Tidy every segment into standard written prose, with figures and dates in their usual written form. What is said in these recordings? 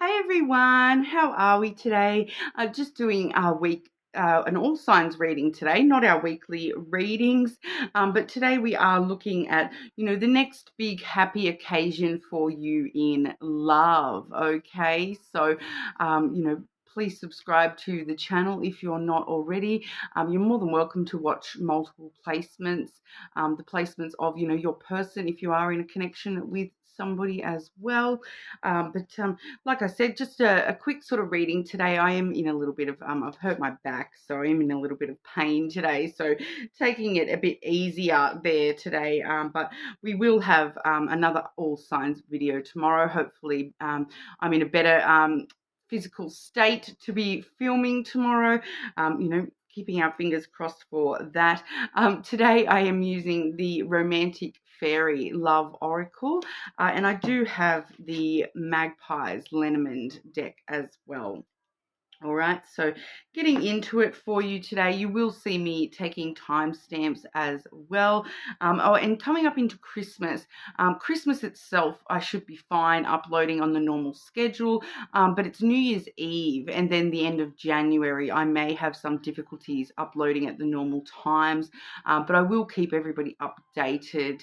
Hey everyone, how are we today? Just doing our week, an all signs reading today, not our weekly readings, but today we are looking at, the next big happy occasion for you in love. Okay, so, please subscribe to the channel if you're not already. You're more than welcome to watch multiple placements, the placements of, your person if you are in a connection with somebody as well. Like I said, just a quick sort of reading today. I am in a little bit of, I've hurt my back, so I'm in a little bit of pain today. So taking it a bit easier there today. But we will have another all signs video tomorrow. Hopefully I'm in a better physical state to be filming tomorrow. Keeping our fingers crossed for that. Today I am using the Romantic Fairy Love Oracle, and I do have the Magpies Lenormand deck as well. All right, so getting into it for you today, you will see me taking timestamps as well. And coming up into Christmas, Christmas itself, I should be fine uploading on the normal schedule, but it's New Year's Eve and then the end of January. I may have some difficulties uploading at the normal times, but I will keep everybody updated.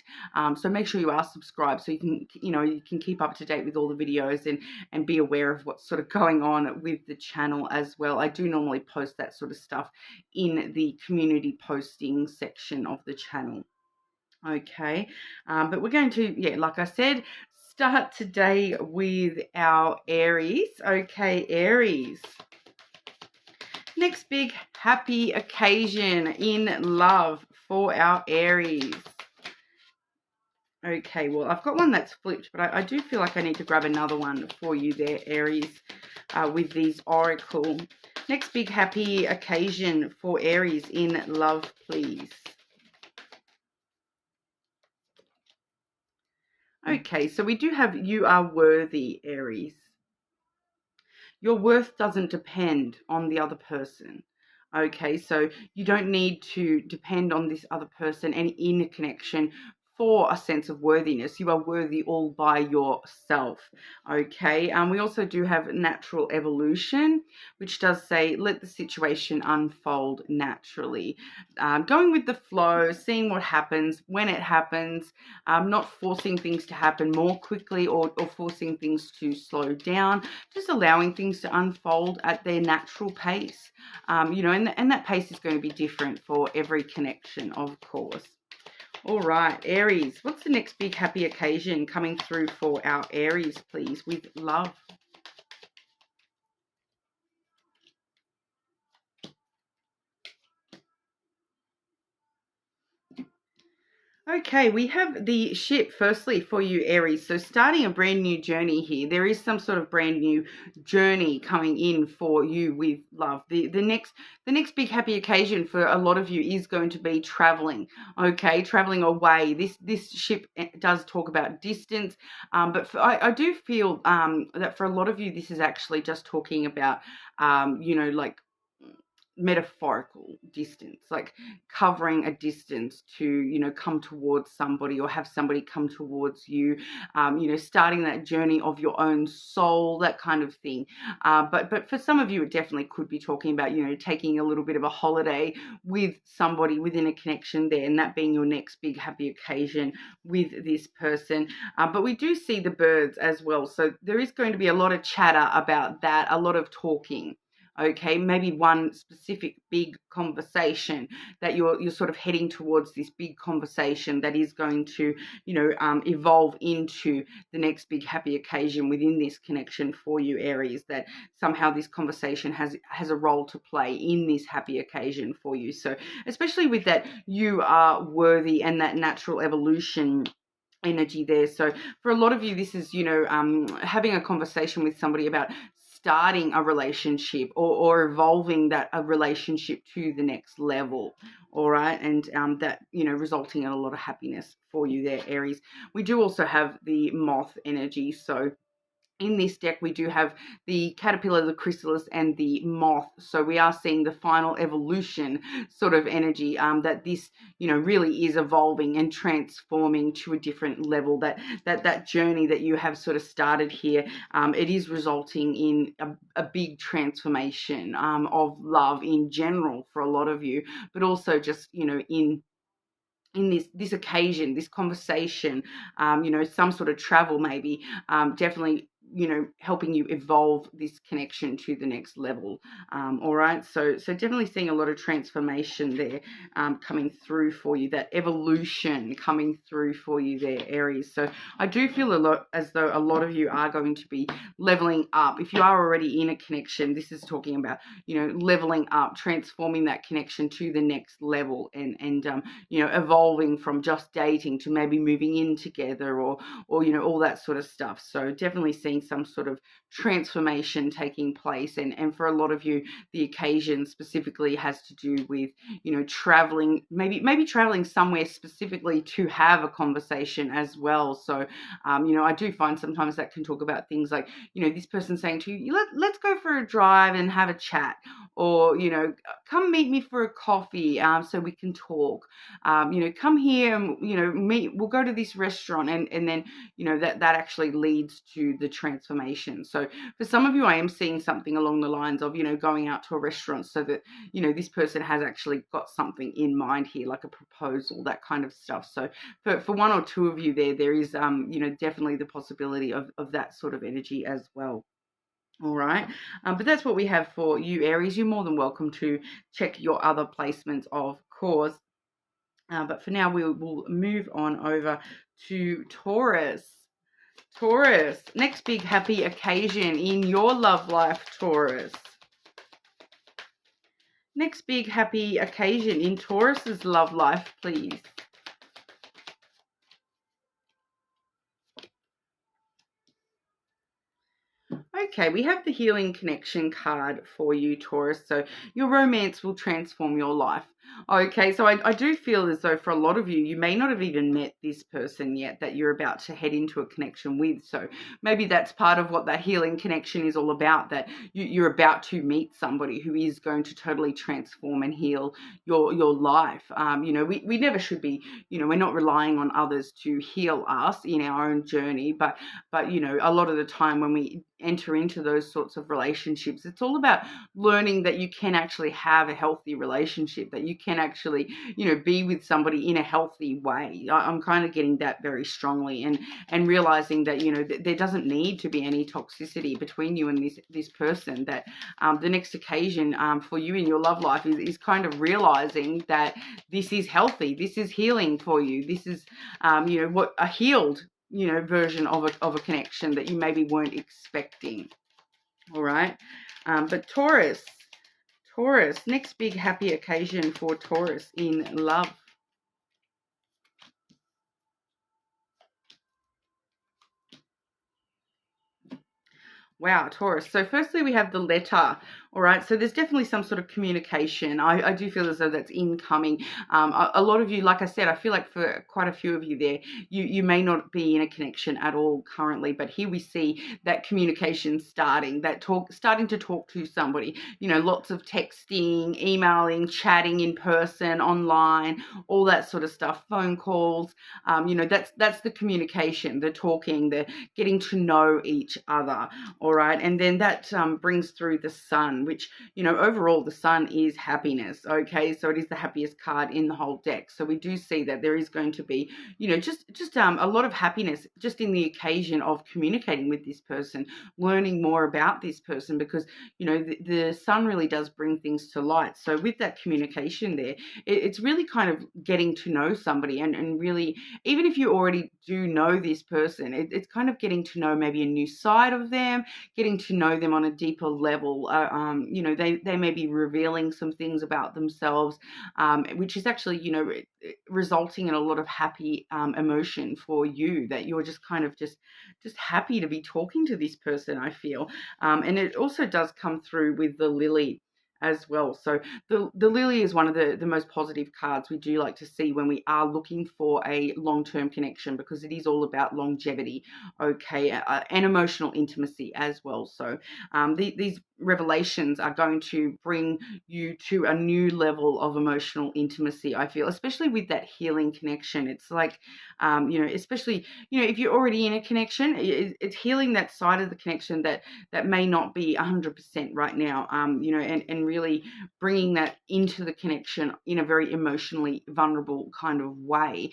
So make sure you are subscribed so you can keep up to date with all the videos and be aware of what's sort of going on with the channel as well. I do normally post that sort of stuff in the community posting section of the channel. Okay, but we're going to, like I said, start today with our Aries. Okay, Aries. Next big happy occasion in love for our Aries. Okay, well, I've got one that's flipped, but I do feel like I need to grab another one for you there, Aries, with these oracle. Next big happy occasion for Aries in love, please. Okay, so we do have you are worthy, Aries. Your worth doesn't depend on the other person. Okay, so you don't need to depend on this other person and in a connection for a sense of worthiness. You are worthy all by yourself. Okay, we also do have natural evolution, which does say let the situation unfold naturally. Going with the flow, seeing what happens when it happens, not forcing things to happen more quickly or forcing things to slow down, just allowing things to unfold at their natural pace. And that pace is going to be different for every connection, of course. All right, Aries, what's the next big happy occasion coming through for our Aries, please, with love? Okay, we have the ship firstly for you, Aries. So starting a brand new journey here. There is some sort of brand new journey coming in for you with love. The next big happy occasion for a lot of you is going to be traveling. Okay, traveling away. This ship does talk about distance, but I do feel that for a lot of you, this is actually just talking about like metaphorical distance, like covering a distance to come towards somebody or have somebody come towards you, starting that journey of your own soul, that kind of thing. But for some of you, it definitely could be talking about taking a little bit of a holiday with somebody within a connection there, and that being your next big happy occasion with this person. But we do see the birds as well, so there is going to be a lot of chatter about that, a lot of talking. Okay, maybe one specific big conversation that you're sort of heading towards, this big conversation that is going to, evolve into the next big happy occasion within this connection for you, Aries, that somehow this conversation has a role to play in this happy occasion for you. So especially with that you are worthy and that natural evolution energy there. So for a lot of you, this is, having a conversation with somebody about starting a relationship or evolving a relationship to the next level. All right, and that resulting in a lot of happiness for you there, Aries. We do also have the moth energy, so in this deck, we do have the caterpillar, the chrysalis, and the moth. So we are seeing the final evolution sort of energy, that this, really is evolving and transforming to a different level. That journey that you have sort of started here, it is resulting in a big transformation of love in general for a lot of you, but also just, in this occasion, this conversation, some sort of travel maybe, definitely, helping you evolve this connection to the next level. All right, so definitely seeing a lot of transformation there, coming through for you, that evolution coming through for you there, Aries. So I do feel a lot as though a lot of you are going to be leveling up. If you are already in a connection, this is talking about, leveling up, transforming that connection to the next level, and evolving from just dating to maybe moving in together, or all that sort of stuff. So definitely seeing some sort of transformation taking place, and for a lot of you, the occasion specifically has to do with, traveling, maybe traveling somewhere specifically to have a conversation as well. So I do find sometimes that can talk about things like, this person saying to you, let's go for a drive and have a chat, or come meet me for a coffee, so we can talk, come here and we'll go to this restaurant, and then that actually leads to the transformation. So for some of you, I am seeing something along the lines of going out to a restaurant, so that this person has actually got something in mind here, like a proposal, that kind of stuff. So for one or two of you there is definitely the possibility of that sort of energy as well. All right, but that's what we have for you, Aries. You're more than welcome to check your other placements, of course. But for now, we will move on over to Taurus. Taurus, next big happy occasion in your love life, Taurus. Next big happy occasion in Taurus's love life, please. Okay, we have the healing connection card for you, Taurus. So your romance will transform your life. Okay, so I do feel as though for a lot of you, you may not have even met this person yet that you're about to head into a connection with. So maybe that's part of what that healing connection is all about, that you're about to meet somebody who is going to totally transform and heal your life. We never should be, we're not relying on others to heal us in our own journey, but a lot of the time when we enter into those sorts of relationships, it's all about learning that you can actually have a healthy relationship, that you can actually be with somebody in a healthy way. I'm kind of getting that very strongly, and realizing that there doesn't need to be any toxicity between you and this person, that the next occasion for you in your love life is kind of realizing that this is healthy, this is healing for you, this is what a healed version of a connection that you maybe weren't expecting. All right, but Taurus, next big happy occasion for Taurus in love. Wow, Taurus. So firstly, we have the letter. All right. So there's definitely some sort of communication. I do feel as though that's incoming. A lot of you, like I said, I feel like for quite a few of you there, you may not be in a connection at all currently, but here we see that communication starting to talk to somebody, lots of texting, emailing, chatting in person, online, all that sort of stuff, phone calls, that's the communication, the talking, the getting to know each other. All right, and then that brings through the sun, which, overall the sun is happiness. Okay, so it is the happiest card in the whole deck. So we do see that there is going to be, just a lot of happiness just in the occasion of communicating with this person, learning more about this person, because, the sun really does bring things to light. So with that communication there, it's really kind of getting to know somebody, and really, even if you already do know this person, it's kind of getting to know maybe a new side of them, getting to know them on a deeper level. They may be revealing some things about themselves, which is actually, resulting in a lot of happy emotion for you, that you're just kind of just happy to be talking to this person, I feel. And it also does come through with the lily. as well. So the lily is one of the most positive cards we do like to see when we are looking for a long-term connection, because it is all about longevity, okay, and emotional intimacy as well. So these revelations are going to bring you to a new level of emotional intimacy, I feel, especially with that healing connection. It's like, especially, if you're already in a connection, it's healing that side of the connection that may not be 100% right now, and really bringing that into the connection in a very emotionally vulnerable kind of way,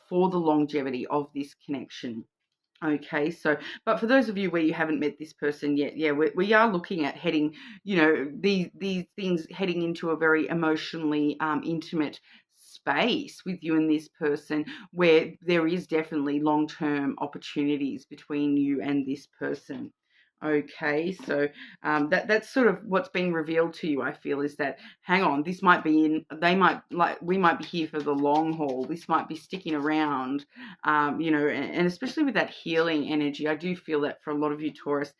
for the longevity of this connection. Okay, so, but for those of you where you haven't met this person yet, yeah, we are looking at heading, these things heading into a very emotionally intimate space with you and this person, where there is definitely long-term opportunities between you and this person. Okay, so that's sort of what's being revealed to you, I feel, is that, hang on, this might be we might be here for the long haul. This might be sticking around, and especially with that healing energy. I do feel that for a lot of you Taurus,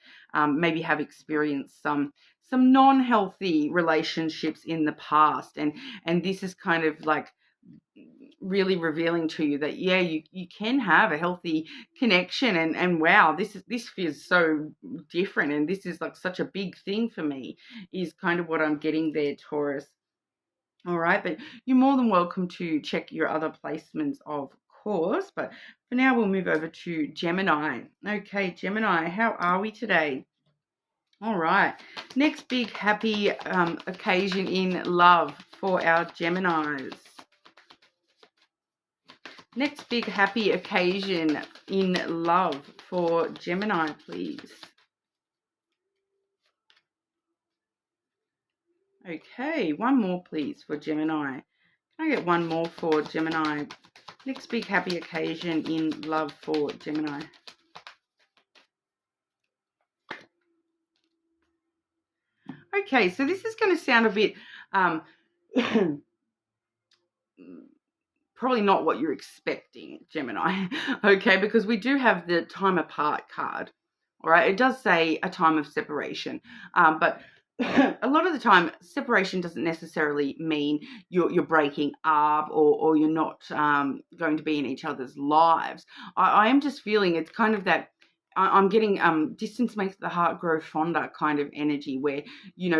maybe have experienced some non-healthy relationships in the past, and this is kind of like really revealing to you that, yeah, you can have a healthy connection, and wow, this feels so different, and this is like such a big thing for me, is kind of what I'm getting there, Taurus. All right, but you're more than welcome to check your other placements, of course, but for now we'll move over to Gemini. Okay, Gemini, how are we today? All right, next big happy occasion in love for our Geminis. Next big happy occasion in love for Gemini, please. Okay, one more, please, for Gemini. Can I get one more for Gemini? Next big happy occasion in love for Gemini. Okay, so this is going to sound a bit probably not what you're expecting, Gemini, okay, because we do have the time apart card. All right, it does say a time of separation, but a lot of the time, separation doesn't necessarily mean you're breaking up, or you're not going to be in each other's lives. I am just feeling it's kind of that. I'm getting distance makes the heart grow fonder kind of energy, where,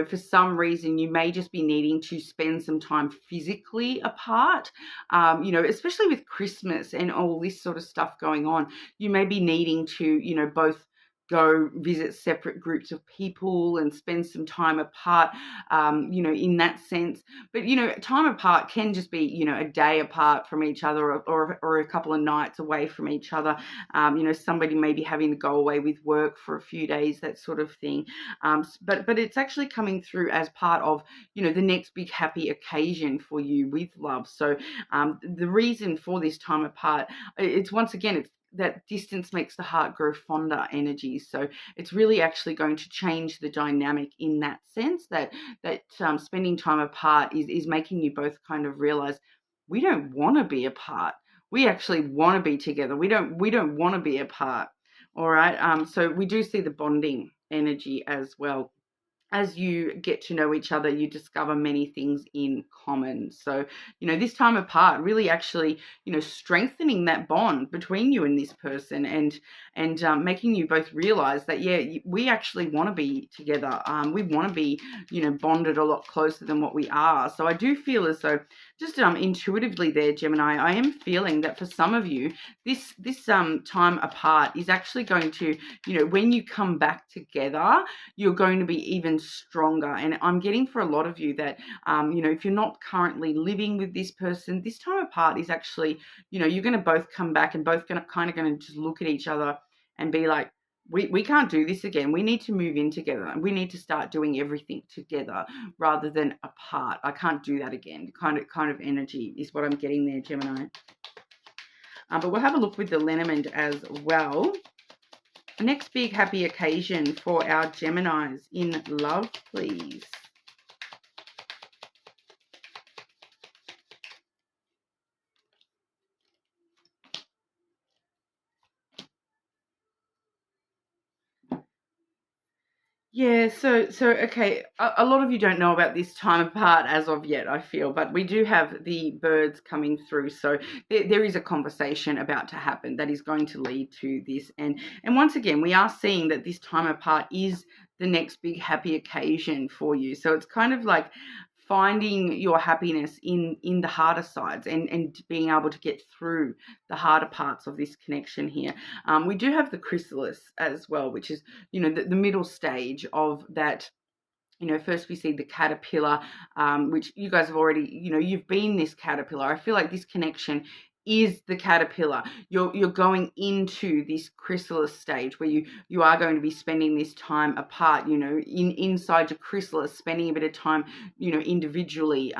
for some reason you may just be needing to spend some time physically apart, especially with Christmas and all this sort of stuff going on. You may be needing to, both go visit separate groups of people and spend some time apart, in that sense. But, time apart can just be, a day apart from each other, or a couple of nights away from each other. Somebody may be having to go away with work for a few days, that sort of thing. But it's actually coming through as part of, the next big happy occasion for you with love. So the reason for this time apart, it's once again, it's that distance makes the heart grow fonder energy. So it's really actually going to change the dynamic in that sense, that spending time apart is making you both kind of realize, we don't want to be apart. We actually want to be together. We don't want to be apart. All right. So we do see the bonding energy as well. As you get to know each other, you discover many things in common. So, this time apart really actually, strengthening that bond between you and this person, and making you both realize that, yeah, we actually want to be together. We want to be, bonded a lot closer than what we are. So I do feel as though, just intuitively there, Gemini, I am feeling that for some of you, this time apart is actually going to, when you come back together, you're going to be even stronger. And I'm getting for a lot of you that, if you're not currently living with this person, this time apart is actually, you're going to both come back and both going to just look at each other and be like, we can't do this again. We need to move in together, and we need to start doing everything together rather than apart. I can't do that again. Kind of energy is what I'm getting there, Gemini. But we'll have a look with the lenormand as well. Next big happy occasion for our Geminis in love, please. Yeah, so okay, a lot of you don't know about this time apart as of yet, I feel, but we do have the birds coming through, so there is a conversation about to happen that is going to lead to this, and once again, we are seeing that this time apart is the next big happy occasion for you. So it's kind of like finding your happiness in the harder sides, and being able to get through the harder parts of this connection here. We do have the chrysalis as well, which is, the middle stage of that. First we see the caterpillar, which you guys have already, you've been this caterpillar. I feel like this connection is the caterpillar. You're going into this chrysalis stage where you are going to be spending this time apart, inside your chrysalis, spending a bit of time, individually,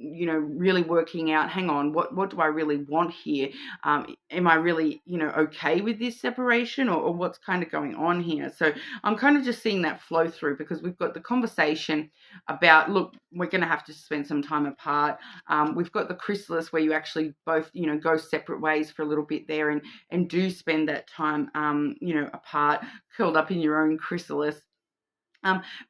really working out, hang on, what do I really want here? Am I really, okay with this separation, or what's kind of going on here? So I'm kind of just seeing that flow through, because we've got the conversation about, look, we're going to have to spend some time apart. We've got the chrysalis where you actually both, go separate ways for a little bit there, and do spend that time, apart, curled up in your own chrysalis.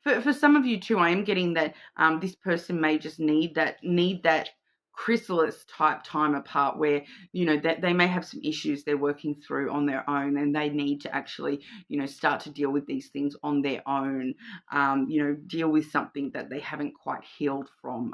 For some of you too, I am getting that this person may just need that chrysalis type time apart, where that they may have some issues they're working through on their own, and they need to actually start to deal with these things on their own. Deal with something that they haven't quite healed from,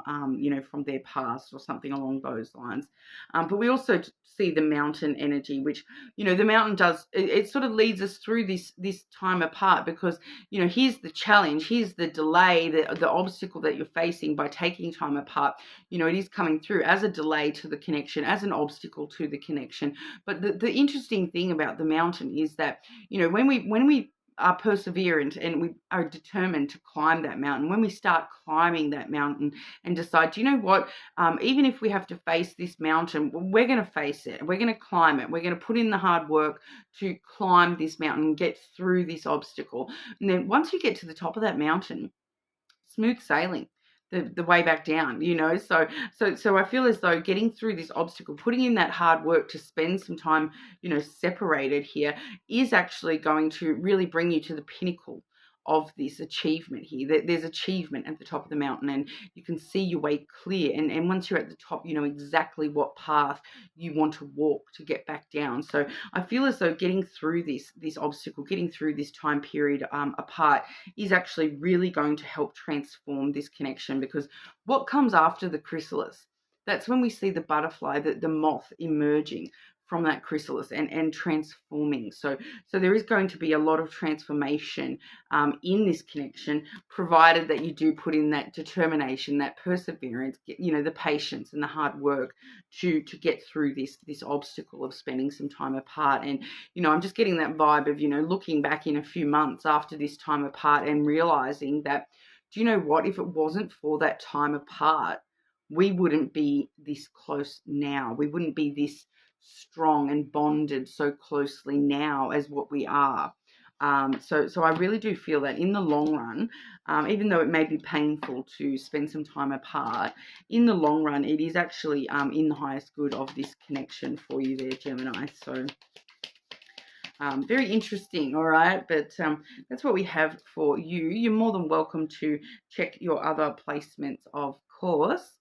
from their past, or something along those lines. But we also see the mountain energy, which the mountain does. It sort of leads us through this time apart, because here's the challenge, here's the delay, the obstacle that you're facing by taking time apart. It is coming through as a delay to the connection, as an obstacle to the connection. But the interesting thing about the mountain is that, when we are perseverant and we are determined to climb that mountain, when we start climbing that mountain and decide, do you know what, even if we have to face this mountain, we're going to face it, we're going to climb it, we're going to put in the hard work to climb this mountain and get through this obstacle. And then once you get to the top of that mountain, smooth sailing the way back down, so I feel as though getting through this obstacle, putting in that hard work to spend some time, separated here, is actually going to really bring you to the pinnacle of this achievement here. There's achievement at the top of the mountain, and you can see your way clear, and once you're at the top, you know exactly what path you want to walk to get back down. So I feel as though getting through this obstacle, getting through this time period apart, is actually really going to help transform this connection, because what comes after the chrysalis, that's when we see the butterfly, the moth emerging from that chrysalis and transforming. So there is going to be a lot of transformation in this connection, provided that you do put in that determination, that perseverance, the patience and the hard work to get through this obstacle of spending some time apart. And I'm just getting that vibe of looking back in a few months after this time apart and realizing that, do you know what, if it wasn't for that time apart, we wouldn't be this close now. We wouldn't be this strong and bonded so closely now as what we are. So I really do feel that in the long run, even though it may be painful to spend some time apart, in the long run, it is actually in the highest good of this connection for you there, Gemini. So very interesting, all right? But that's what we have for you. You're more than welcome to check your other placements, of course.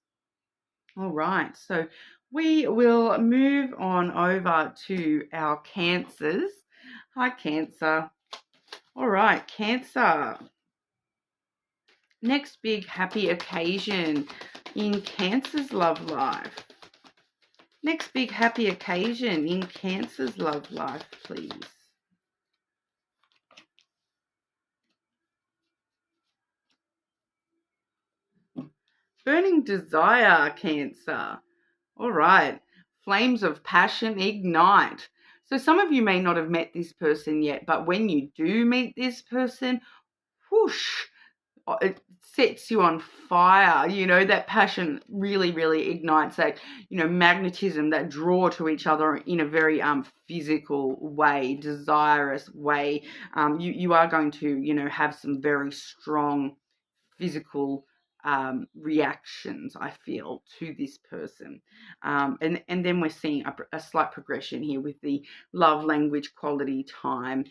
All right, so we will move on over to our Cancers. Hi, Cancer. All right, Cancer. Next big happy occasion in Cancer's love life. Next big happy occasion in Cancer's love life, please. Burning desire, Cancer. All right. Flames of passion ignite. So some of you may not have met this person yet, but when you do meet this person, whoosh, it sets you on fire. That passion really, really ignites that, magnetism, that draw to each other in a very physical way, desirous way. You are going to, have some very strong physical reactions, I feel, to this person. And then we're seeing a slight progression here with the love language, quality time.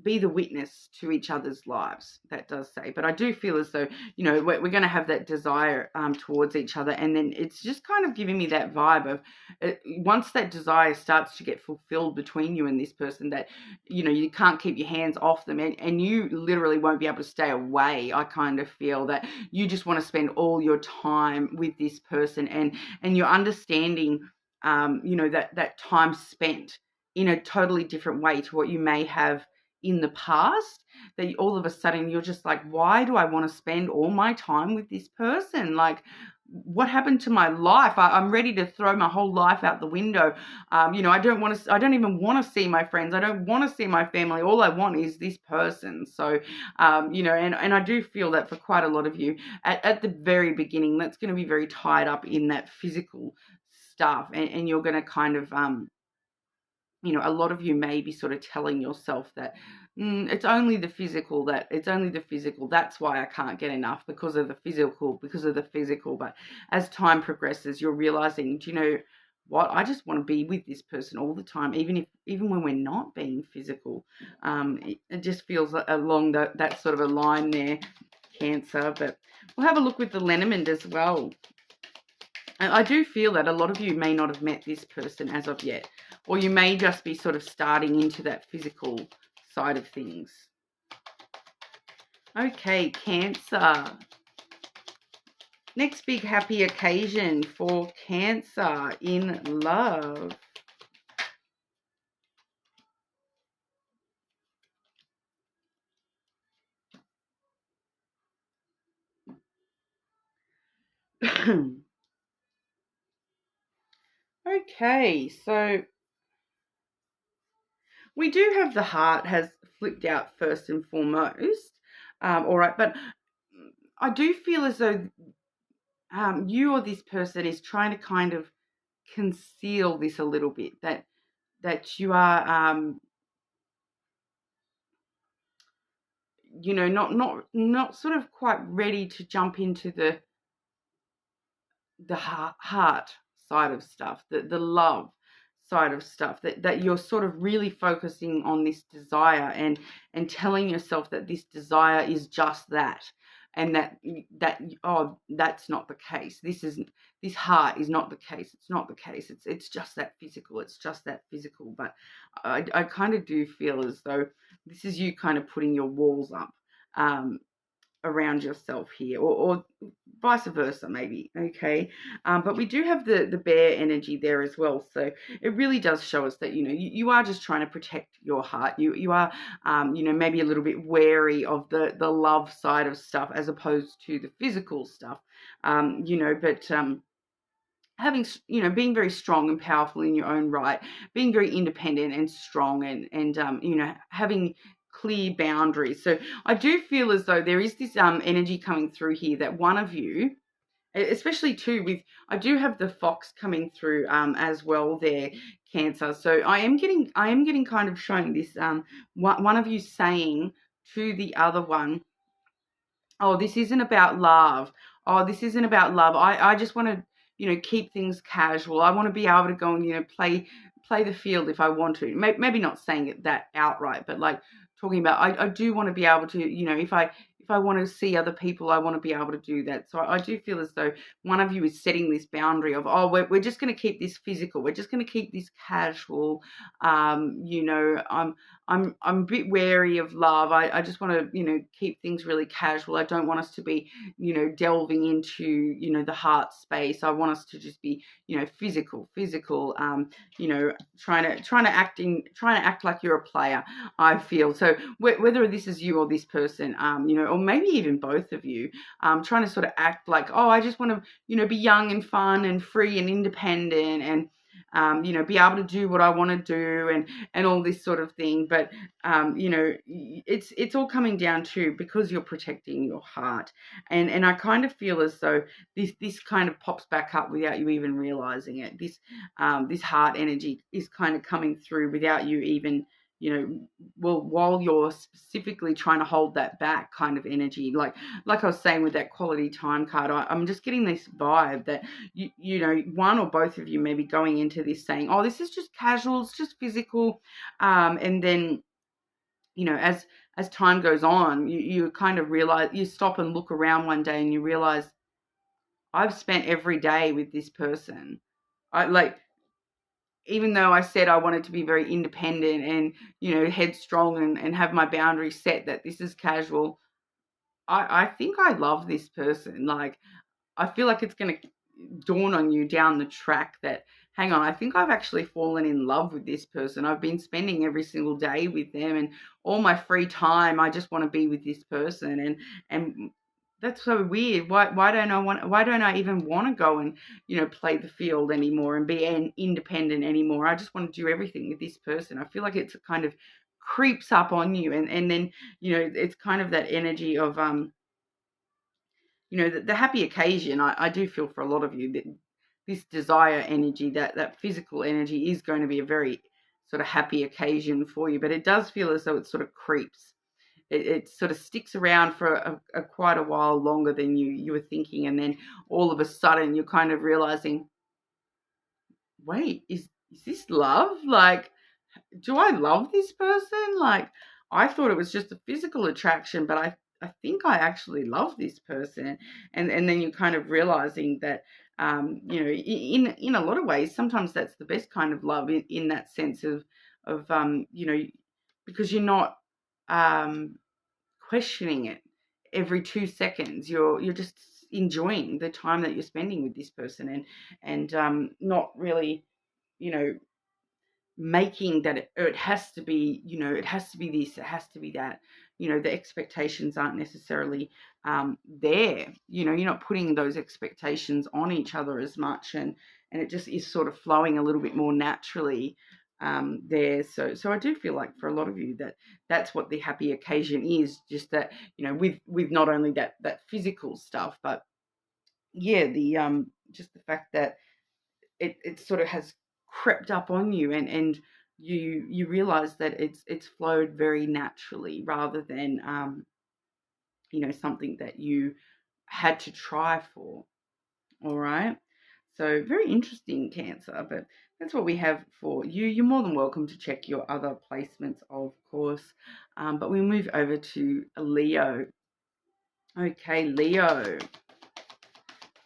be the witness to each other's lives. That does say, but I do feel as though, you know, we're going to have that desire towards each other, and then it's just kind of giving me that vibe of once that desire starts to get fulfilled between you and this person, that, you know, you can't keep your hands off them, and you literally won't be able to stay away. I kind of feel that you just want to spend all your time with this person, and you're understanding, you know, that time spent in a totally different way to what you may have in the past, that all of a sudden you're just like, why do I want to spend all my time with this person? Like, what happened to my life? I'm ready to throw my whole life out the window. You know, I don't even want to see my friends. I don't want to see my family. All I want is this person. So, you know, and I do feel that for quite a lot of you at the very beginning, that's going to be very tied up in that physical stuff. And you're going to kind of, you know, a lot of you may be sort of telling yourself that it's only the physical, that's why I can't get enough, because of the physical. But as time progresses, you're realizing, do you know what, I just want to be with this person all the time, even when we're not being physical. It just feels along that sort of a line there, Cancer. But we'll have a look with the lenormand as well. And I do feel that a lot of you may not have met this person as of yet, or you may just be sort of starting into that physical side of things. Okay, Cancer. Next big happy occasion for Cancer in love. Okay, so we do have the heart has flipped out first and foremost. All right, but I do feel as though you or this person is trying to kind of conceal this a little bit, that you are, you know, not sort of quite ready to jump into the heart side of stuff, the love side of stuff, that you're sort of really focusing on this desire and telling yourself that this desire is just that, and that oh, that's not the case. This heart is not the case. It's not the case. It's just that physical. But I kind of do feel as though this is you kind of putting your walls up around yourself here, or vice versa maybe. Okay, but we do have the bear energy there as well, so it really does show us that, you know, you are just trying to protect your heart. You are, you know, maybe a little bit wary of the love side of stuff as opposed to the physical stuff, you know, but having, you know, being very strong and powerful in your own right, being very independent and strong, and you know, having clear boundaries. So I do feel as though there is this energy coming through here that one of you, especially too with, I do have the fox coming through as well there, Cancer. So I am getting kind of shown this one of you saying to the other one, oh, this isn't about love. Oh, this isn't about love. I just want to, you know, keep things casual. I want to be able to go and, you know, play the field if I want to. Maybe not saying it that outright, but like talking about, I do want to be able to, you know, if I want to see other people, I want to be able to do that. So I do feel as though one of you is setting this boundary of, oh, we're just going to keep this physical. We're just going to keep this casual. You know, I'm a bit wary of love. I just want to, you know, keep things really casual. I don't want us to be, you know, delving into, you know, the heart space. I want us to just be, you know, physical, you know, trying to act like you're a player, I feel. So whether this is you or this person, you know, or maybe even both of you, trying to sort of act like, oh, I just want to, you know, be young and fun and free and independent, and you know, be able to do what I want to do, and all this sort of thing. But you know, it's all coming down to, because you're protecting your heart, and I kind of feel as though this kind of pops back up without you even realizing it. This heart energy is kind of coming through without you even, you know, well, while you're specifically trying to hold that back kind of energy. Like I was saying with that quality time card, I'm just getting this vibe that, you know, one or both of you may be going into this saying, oh, this is just casual, it's just physical. And then, you know, as time goes on, you kind of realize, you stop and look around one day and you realize, I've spent every day with this person. I like, even though I said I wanted to be very independent and, you know, headstrong and have my boundaries set that this is casual, I think I love this person. Like, I feel like it's going to dawn on you down the track that, hang on, I think I've actually fallen in love with this person. I've been spending every single day with them, and all my free time, I just want to be with this person. And that's so weird. Why don't I even want to go and, you know, play the field anymore and be an independent anymore? I just want to do everything with this person. I feel like it's kind of creeps up on you, and then, you know, it's kind of that energy of you know, the happy occasion. I do feel for a lot of you that this desire energy, that physical energy, is going to be a very sort of happy occasion for you, but it does feel as though it sort of creeps. It sort of sticks around for a quite a while longer than you were thinking, and then all of a sudden you're kind of realizing, wait, is this love? Like, do I love this person? Like, I thought it was just a physical attraction, but I think I actually love this person. And then you're kind of realizing that, you know, in a lot of ways, sometimes that's the best kind of love, in that sense of you know, because you're not questioning it every 2 seconds. You're just enjoying the time that you're spending with this person, and not really, you know, making that it has to be, you know, it has to be this, it has to be that. You know, the expectations aren't necessarily there. You know, you're not putting those expectations on each other as much, and it just is sort of flowing a little bit more naturally there. So I do feel like for a lot of you that that's what the happy occasion is, just that, you know, with not only that physical stuff, but yeah, the just the fact that it sort of has crept up on you, and you realize that it's flowed very naturally, rather than you know, something that you had to try for. All right, so very interesting, Cancer, but that's what we have for you. You're more than welcome to check your other placements, of course, but we move over to Leo. Okay, Leo,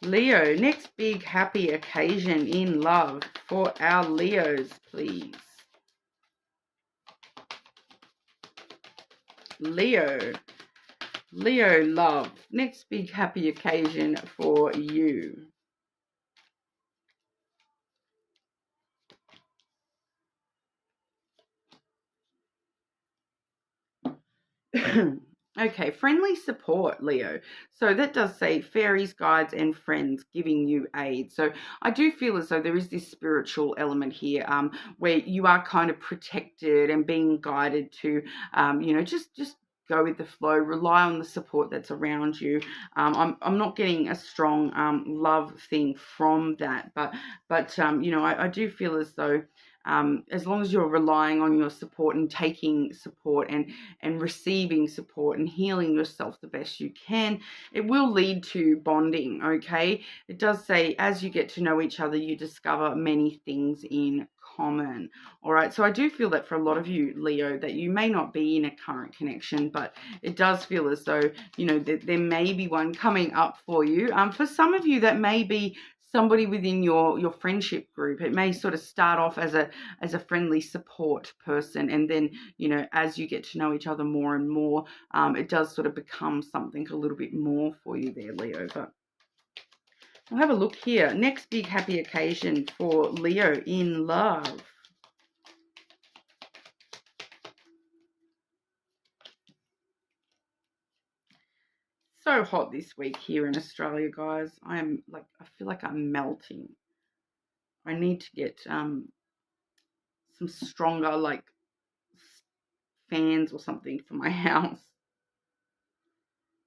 next big happy occasion in love for our Leos, please. Leo, love, next big happy occasion for you. Okay, friendly support, Leo. So that does say fairies, guides, and friends giving you aid. So I do feel as though there is this spiritual element here, where you are kind of protected and being guided to, you know, just go with the flow, rely on the support that's around you. I'm not getting a strong love thing from that, but you know, I do feel as though, as long as you're relying on your support and taking support and receiving support and healing yourself the best you can, it will lead to bonding, okay? It does say as you get to know each other, you discover many things in common. All right, so I do feel that for a lot of you, Leo, that you may not be in a current connection, but it does feel as though, you know, that there may be one coming up for you. For some of you, that may be somebody within your friendship group. It may sort of start off as a friendly support person, and then, you know, as you get to know each other more and more, it does sort of become something a little bit more for you there, Leo. But we'll have a look here. Next big happy occasion for Leo in love. So hot this week here in Australia, guys. I feel like I'm melting. I need to get some stronger, like, fans or something for my house.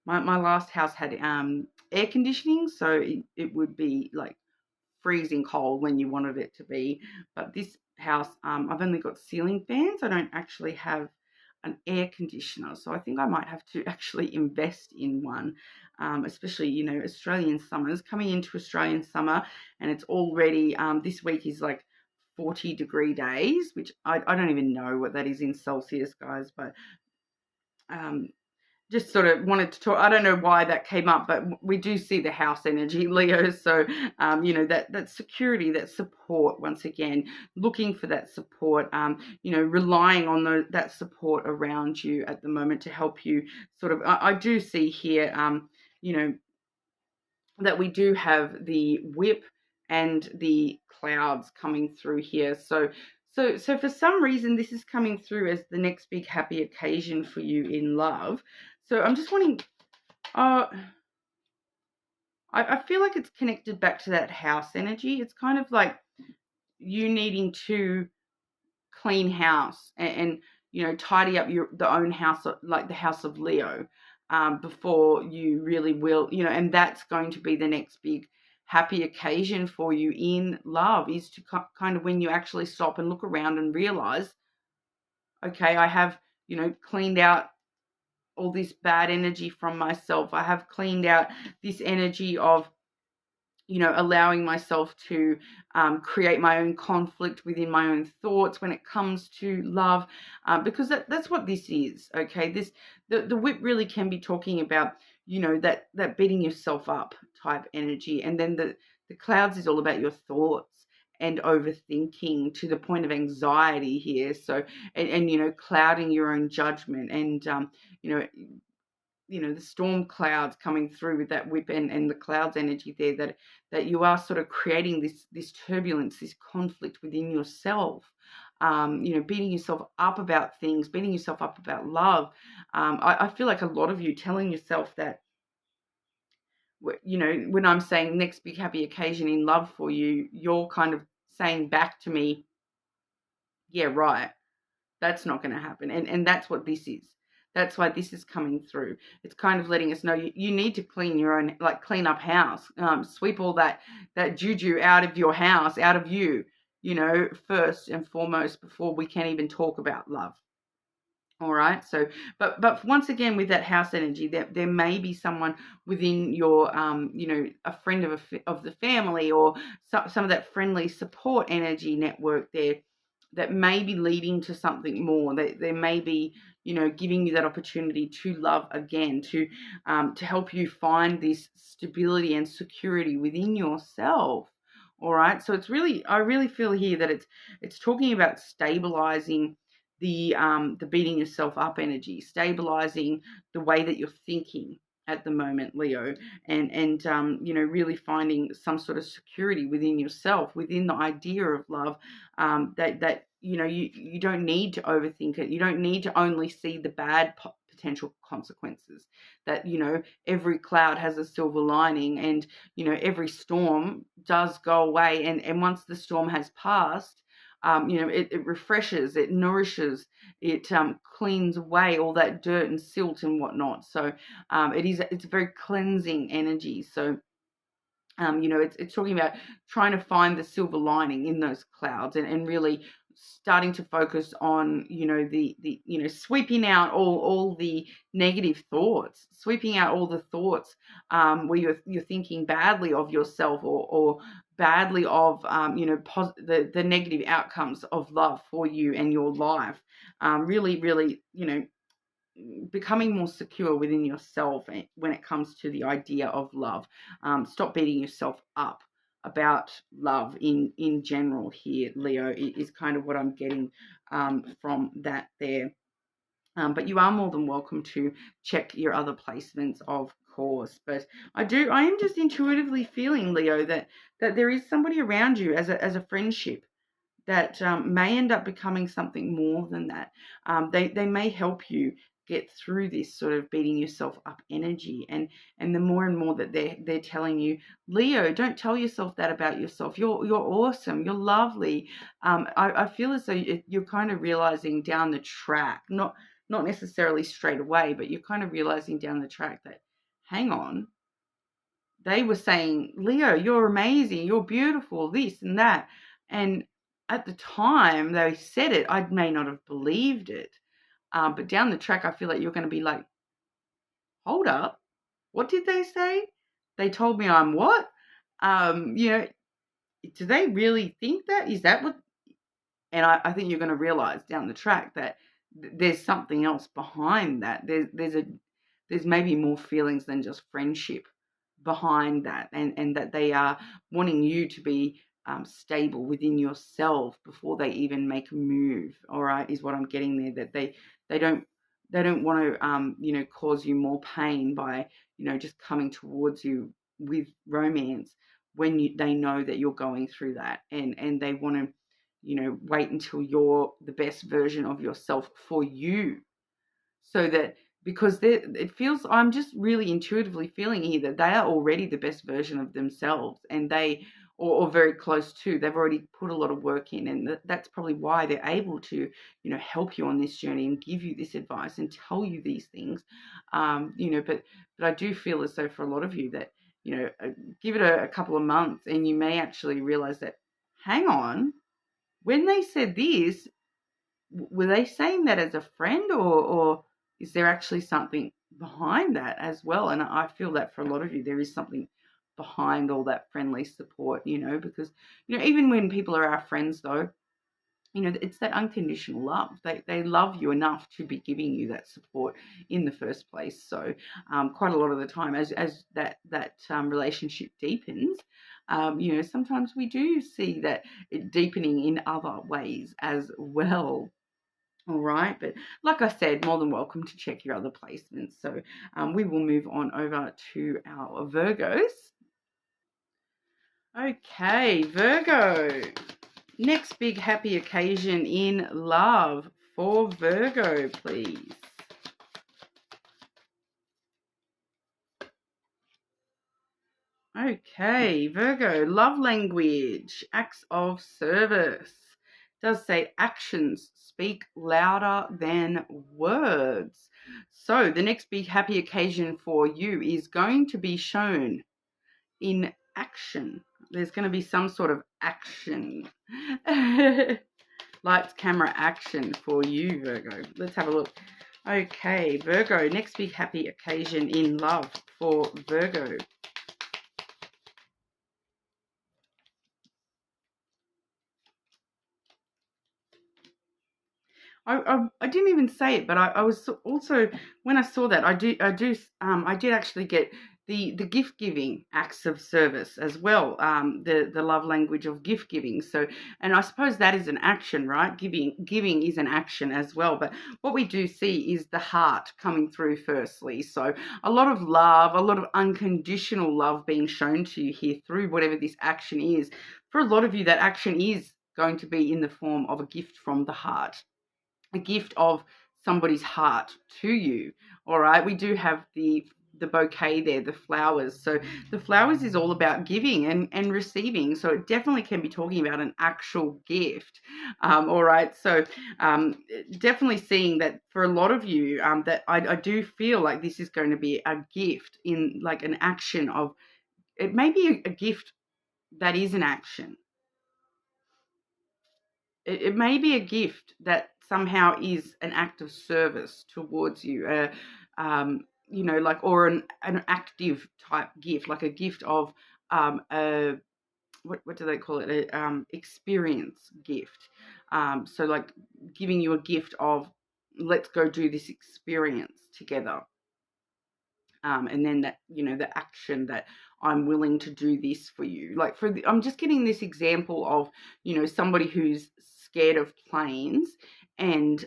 My last house had air conditioning, so it would be like freezing cold when you wanted it to be. But this house, I've only got ceiling fans. I don't actually have an air conditioner, so I think I might have to actually invest in one, especially, you know, Australian summers, coming into Australian summer, and it's already, this week is like 40-degree days, which I don't even know what that is in Celsius, guys, but just sort of wanted to talk. I don't know why that came up, but we do see the house energy, Leo. So, you know, that security, that support, once again, looking for that support, you know, relying on that support around you at the moment to help you sort of, I do see here, you know, that we do have the whip and the clouds coming through here. So for some reason, this is coming through as the next big happy occasion for you in love. So I'm just wanting, I feel like it's connected back to that house energy. It's kind of like you needing to clean house and you know, tidy up the own house, like the house of Leo, before you really will, you know, and that's going to be the next big happy occasion for you in love, is to kind of when you actually stop and look around and realize, okay, I have, you know, cleaned out all this bad energy from myself. I have cleaned out this energy of, you know, allowing myself to create my own conflict within my own thoughts when it comes to love, because that's what this is. Okay, the whip really can be talking about, you know, that beating yourself up type energy, and then the clouds is all about your thoughts and overthinking to the point of anxiety here. So and you know, clouding your own judgment, and you know, the storm clouds coming through with that whip and the clouds energy there, that you are sort of creating this turbulence, this conflict within yourself, you know, beating yourself up about things, beating yourself up about love. I feel like a lot of you telling yourself that, you know, when I'm saying next big happy occasion in love for you, you're kind of saying back to me, yeah, right, that's not going to happen. And that's what this is. That's why this is coming through. It's kind of letting us know you need to clean your own, like clean up house, sweep all that juju out of your house, out of you, you know, first and foremost, before we can even talk about love. All right. So, but once again, with that house energy, there may be someone within your, you know, a friend of the family, or some of that friendly support energy network there, that may be leading to something more. That there may be, you know, giving you that opportunity to love again, to help you find this stability and security within yourself. All right. So it's really, I really feel here that it's talking about stabilizing the beating yourself up energy, stabilizing the way that you're thinking at the moment, Leo, and you know, really finding some sort of security within yourself, within the idea of love, that you know, you don't need to overthink it. You don't need to only see the bad potential consequences. That, you know, every cloud has a silver lining, and you know, every storm does go away, and once the storm has passed, you know, it refreshes, it nourishes, it cleans away all that dirt and silt and whatnot. So it's a very cleansing energy. So you know, it's talking about trying to find the silver lining in those clouds, and really starting to focus on, you know, the you know, sweeping out all the negative thoughts, sweeping out all the thoughts where you're thinking badly of yourself, or badly of you know, the negative outcomes of love for you and your life. Really, you know, becoming more secure within yourself when it comes to the idea of love. Stop beating yourself up about love in general here, Leo, is kind of what I'm getting from that there. But you are more than welcome to check your other placements, of course. But I am just intuitively feeling, Leo, that there is somebody around you as a friendship that may end up becoming something more than that. They may help you get through this sort of beating yourself up energy, and the more and more that they're telling you, Leo, don't tell yourself that about yourself. You're awesome. You're lovely. I feel as though you're kind of realizing down the track, not necessarily straight away, but you're kind of realizing down the track that, hang on, they were saying, Leo, you're amazing, you're beautiful, this and that. And at the time they said it, I may not have believed it. But down the track, I feel like you're going to be like, hold up, what did they say? They told me I'm what? You know, do they really think that? Is that what? And I think you're going to realize down the track that there's something else behind that. There's maybe more feelings than just friendship behind that, and that they are wanting you to be stable within yourself before they even make a move. All right, is what I'm getting there. That they don't want to cause you more pain by just coming towards you with romance when they know that you're going through that, and they want to wait until you're the best version of yourself for you, so that because it feels, I'm just really intuitively feeling here that they are already the best version of themselves, and they or very close to, they've already put a lot of work in, and that's probably why they're able to help you on this journey and give you this advice and tell you these things. But I do feel as though for a lot of you that give it a couple of months and you may actually realize that, hang on, when they said this, were they saying that as a friend, or is there actually something behind that as well? And I feel that for a lot of you, there is something behind all that friendly support, because, even when people are our friends, though, it's that unconditional love. They love you enough to be giving you that support in the first place. So quite a lot of the time, as that relationship deepens, sometimes we do see that it deepening in other ways as well. All right, but like I said, more than welcome to check your other placements. So we will move on over to our Virgos. Okay, Virgo. Next big happy occasion in love for Virgo, please. Okay, Virgo, love language, acts of service. Does say actions speak louder than words. So the next big happy occasion for you is going to be shown in action. There's going to be some sort of action. Lights, camera, action for you, Virgo. Let's have a look. Okay, Virgo, next big happy occasion in love for Virgo. I didn't even say it, but I was also, when I saw that, I did actually get the gift giving acts of service as well. The love language of gift giving. So, and I suppose that is an action, right? Giving is an action as well. But what we do see is the heart coming through firstly. So a lot of love, a lot of unconditional love being shown to you here through whatever this action is. For a lot of you, that action is going to be in the form of a gift from the heart, a gift of somebody's heart to you. All right, we do have the bouquet there, the flowers. So the flowers is all about giving and receiving. So it definitely can be talking about an actual gift. All right, so definitely seeing that for a lot of you, that I do feel like this is going to be a gift in like an action of, it may be a gift that is an action. It may be a gift that somehow is an act of service towards you, like, or an active type gift, like a gift of a, what do they call it? A experience gift. So like giving you a gift of, let's go do this experience together. And then that, the action that I'm willing to do this for you. Like I'm just getting this example of, somebody who's scared of planes, and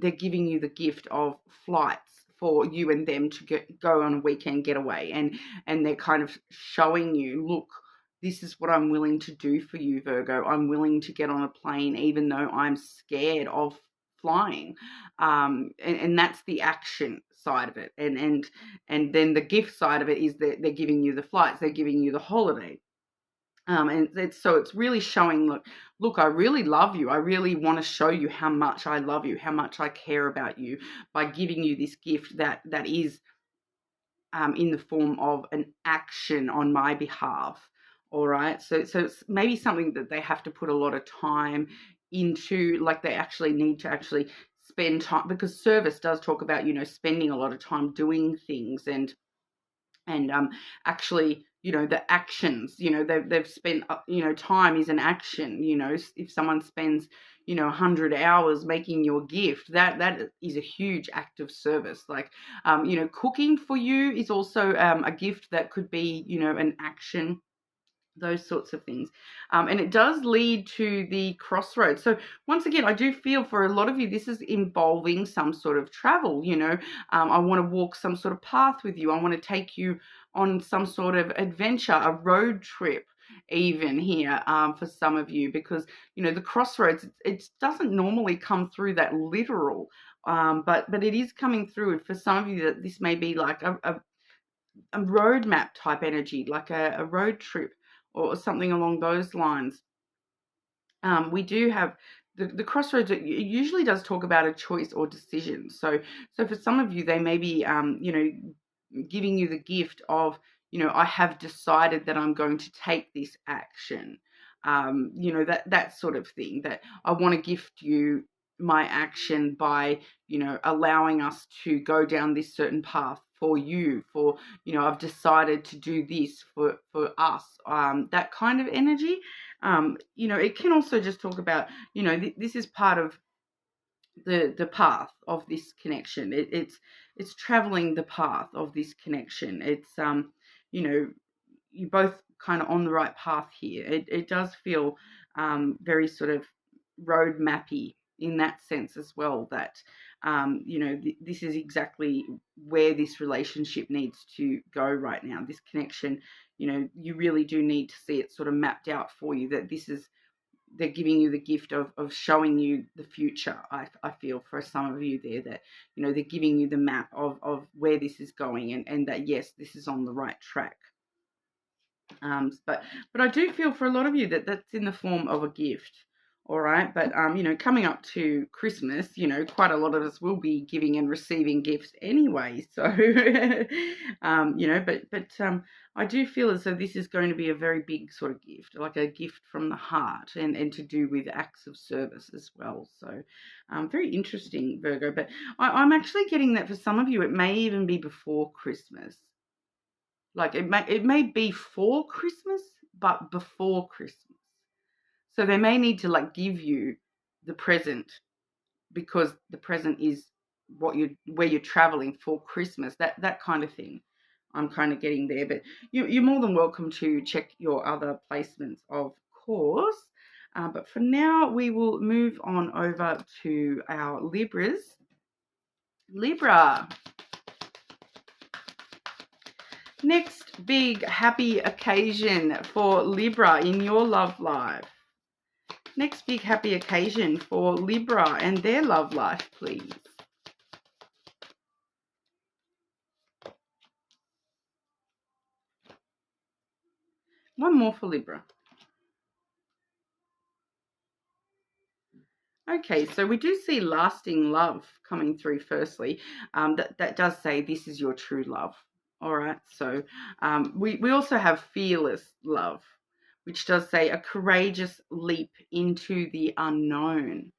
they're giving you the gift of flights for you and them to go on a weekend getaway, and they're kind of showing you, look, this is what I'm willing to do for you, Virgo. I'm willing to get on a plane even though I'm scared of flying, and that's the action side of it, and then the gift side of it is that they're giving you the flights, they're giving you the holiday, and it's really showing, look, I really love you, I really want to show you how much I love you, how much I care about you, by giving you this gift that is in the form of an action on my behalf. All right, so it's maybe something that they have to put a lot of time into, like they actually need to actually spend time, because service does talk about spending a lot of time doing things, and actually you know, the actions, you know, they've spent, you know, time is an action, you know, if someone spends, you know, 100 hours making your gift, that is a huge act of service. Like, you know, cooking for you is also a gift that could be, you know, an action, those sorts of things. And it does lead to the crossroads. So once again, I do feel for a lot of you, this is involving some sort of travel, you know. I want to walk some sort of path with you. I want to take you on some sort of adventure, a road trip even here, for some of you, because, you know, the crossroads, it doesn't normally come through that literal, but it is coming through for some of you that this may be like a roadmap type energy, like a road trip or something along those lines. We do have the crossroads. It usually does talk about a choice or decision. So for some of you, they may be, you know, giving you the gift of, you know, I have decided that I'm going to take this action. You know, that sort of thing, that I want to gift you my action by, you know, allowing us to go down this certain path for you, for, you know, I've decided to do this for us, that kind of energy. You know, it can also just talk about, you know, this is part of the path of this connection. It's traveling the path of this connection. It's, you know, you're both kind of on the right path here. It does feel very sort of road mappy in that sense as well, that, you know, this is exactly where this relationship needs to go right now. This connection, you know, you really do need to see it sort of mapped out for you, that this is, they're giving you the gift of showing you the future. I feel for some of you there, that, you know, they're giving you the map of where this is going, and that, yes, this is on the right track. But I do feel for a lot of you that that's in the form of a gift. All right. But, you know, coming up to Christmas, you know, quite a lot of us will be giving and receiving gifts anyway. So, you know, but I do feel as though this is going to be a very big sort of gift, like a gift from the heart, and to do with acts of service as well. So, very interesting, Virgo. But I'm actually getting that for some of you, it may even be before Christmas. Like, it may be for Christmas, but before Christmas. So they may need to, like, give you the present, because the present is where you're traveling for Christmas, that kind of thing. I'm kind of getting there, but you're more than welcome to check your other placements, of course. But for now, we will move on over to our Libras. Libra. Next big happy occasion for Libra in your love life. Next big happy occasion for Libra and their love life, please. One more for Libra. Okay, so we do see lasting love coming through firstly. That does say this is your true love. All right, so we also have fearless love, which does say a courageous leap into the unknown.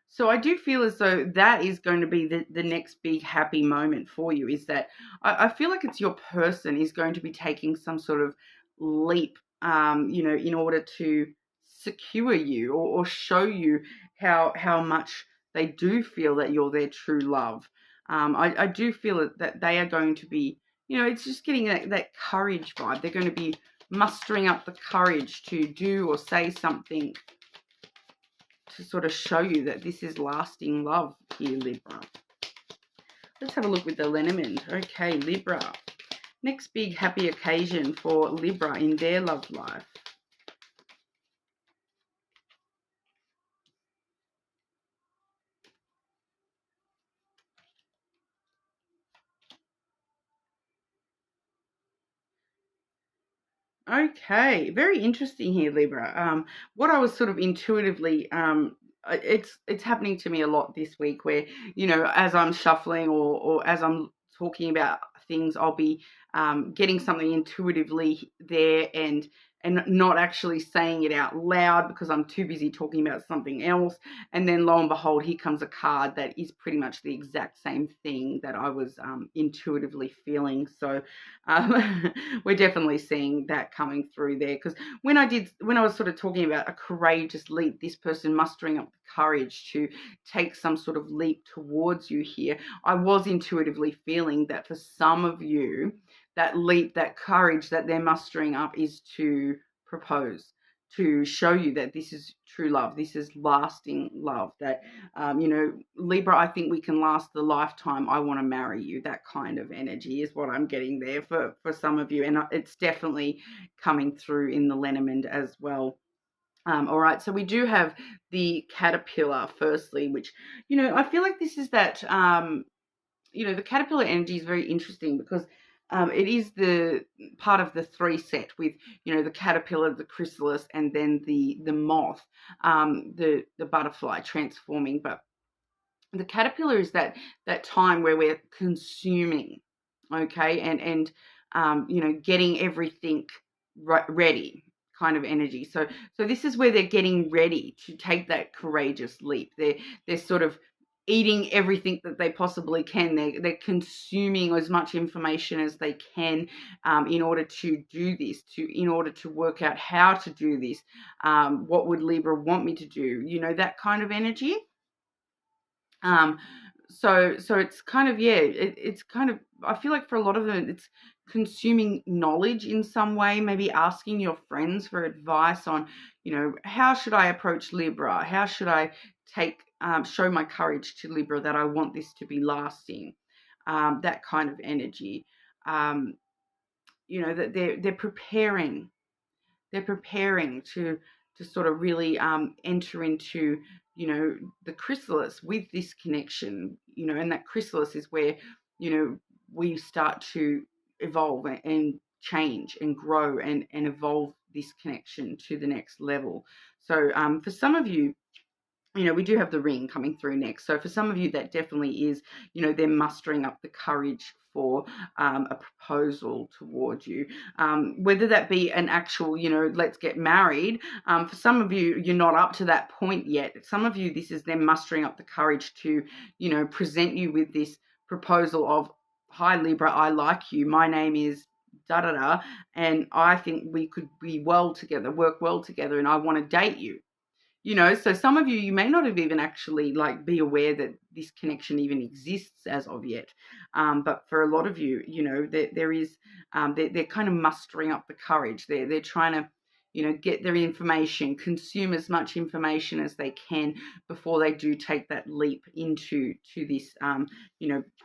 So I do feel as though that is going to be the next big happy moment for you, is that I feel like it's your person is going to be taking some sort of leap, you know, in order to secure you, or show you how much they do feel that you're their true love. I do feel that they are going to be, you know, it's just getting that courage vibe. They're going to be mustering up the courage to do or say something to sort of show you that this is lasting love here, Libra. Let's have a look with the lenormand. Okay, Libra. Next big happy occasion for Libra in their love life. Okay, very interesting here, Libra. What I was sort of intuitively, it's happening to me a lot this week, where, you know, as I'm shuffling, or as I'm talking about things, I'll be getting something intuitively there, and and not actually saying it out loud because I'm too busy talking about something else. And then lo and behold, here comes a card that is pretty much the exact same thing that I was intuitively feeling. So we're definitely seeing that coming through there, because when I was sort of talking about a courageous leap, this person mustering up the courage to take some sort of leap towards you here, I was intuitively feeling that for some of you, that leap, that courage that they're mustering up is to propose, to show you that this is true love, this is lasting love, that, Libra, I think we can last the lifetime, I want to marry you. That kind of energy is what I'm getting there for some of you. And it's definitely coming through in the lenormand as well. All right, so we do have the caterpillar firstly, which, I feel like this is that, the caterpillar energy is very interesting because it is the part of the three set with, the caterpillar, the chrysalis, and then the moth, the butterfly transforming. But the caterpillar is that time where we're consuming, okay, and getting everything ready kind of energy. So this is where they're getting ready to take that courageous leap. They're sort of eating everything that they possibly can. They're consuming as much information as they can in order to do this, in order to work out how to do this. What would Libra want me to do? That kind of energy. So it's kind of, it's kind of, I feel like for a lot of them, it's consuming knowledge in some way, maybe asking your friends for advice on, how should I approach Libra? How should I show my courage to Libra that I want this to be lasting? That kind of energy. That they're preparing. They're preparing to sort of really enter into, the chrysalis with this connection, and that chrysalis is where, we start to evolve and change and grow and evolve this connection to the next level. So for some of you, we do have the ring coming through next. So for some of you, that definitely is, they're mustering up the courage for a proposal towards you, whether that be an actual, let's get married. For some of you, you're not up to that point yet. Some of you, this is them mustering up the courage to, present you with this proposal of, hi Libra, I like you. My name is da da da, and I think we could be well together, work well together, and I want to date you. So some of you may not have even actually be aware that this connection even exists as of yet. But for a lot of you, there is, they're kind of mustering up the courage. They're trying to, get their information, consume as much information as they can before they do take that leap into this,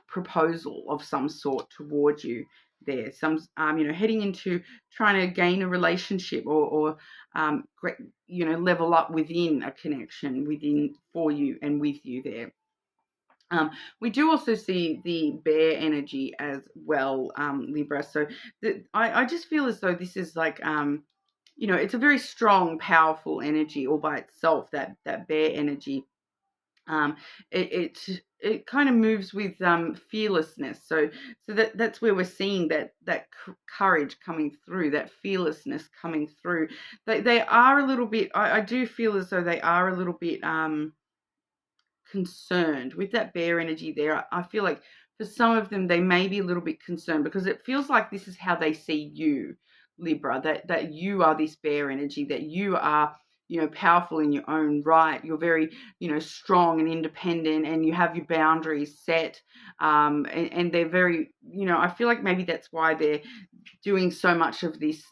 proposal of some sort towards you. There, some, heading into trying to gain a relationship or level up within a connection within for you and with you there. We do also see the bear energy as well, Libra. So I just feel as though this is like, it's a very strong, powerful energy all by itself, that bear energy. It kind of moves with fearlessness. So that's where we're seeing that courage coming through, that fearlessness coming through. They are a little bit, I do feel as though they are a little bit concerned with that bear energy there. I feel like for some of them, they may be a little bit concerned because it feels like this is how they see you, Libra, that you are this bear energy, that you are, powerful in your own right. You're very, strong and independent, and you have your boundaries set. And they're very, I feel like maybe that's why they're doing so much of this,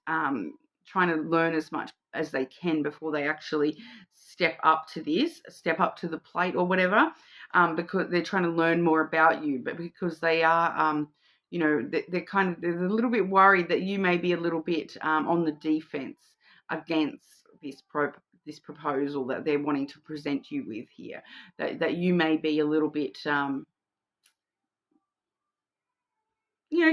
trying to learn as much as they can before they actually step up to the plate or whatever, because they're trying to learn more about you, but because they are, they're a little bit worried that you may be a little bit on the defense against this proposal that they're wanting to present you with here, that you may be a little bit,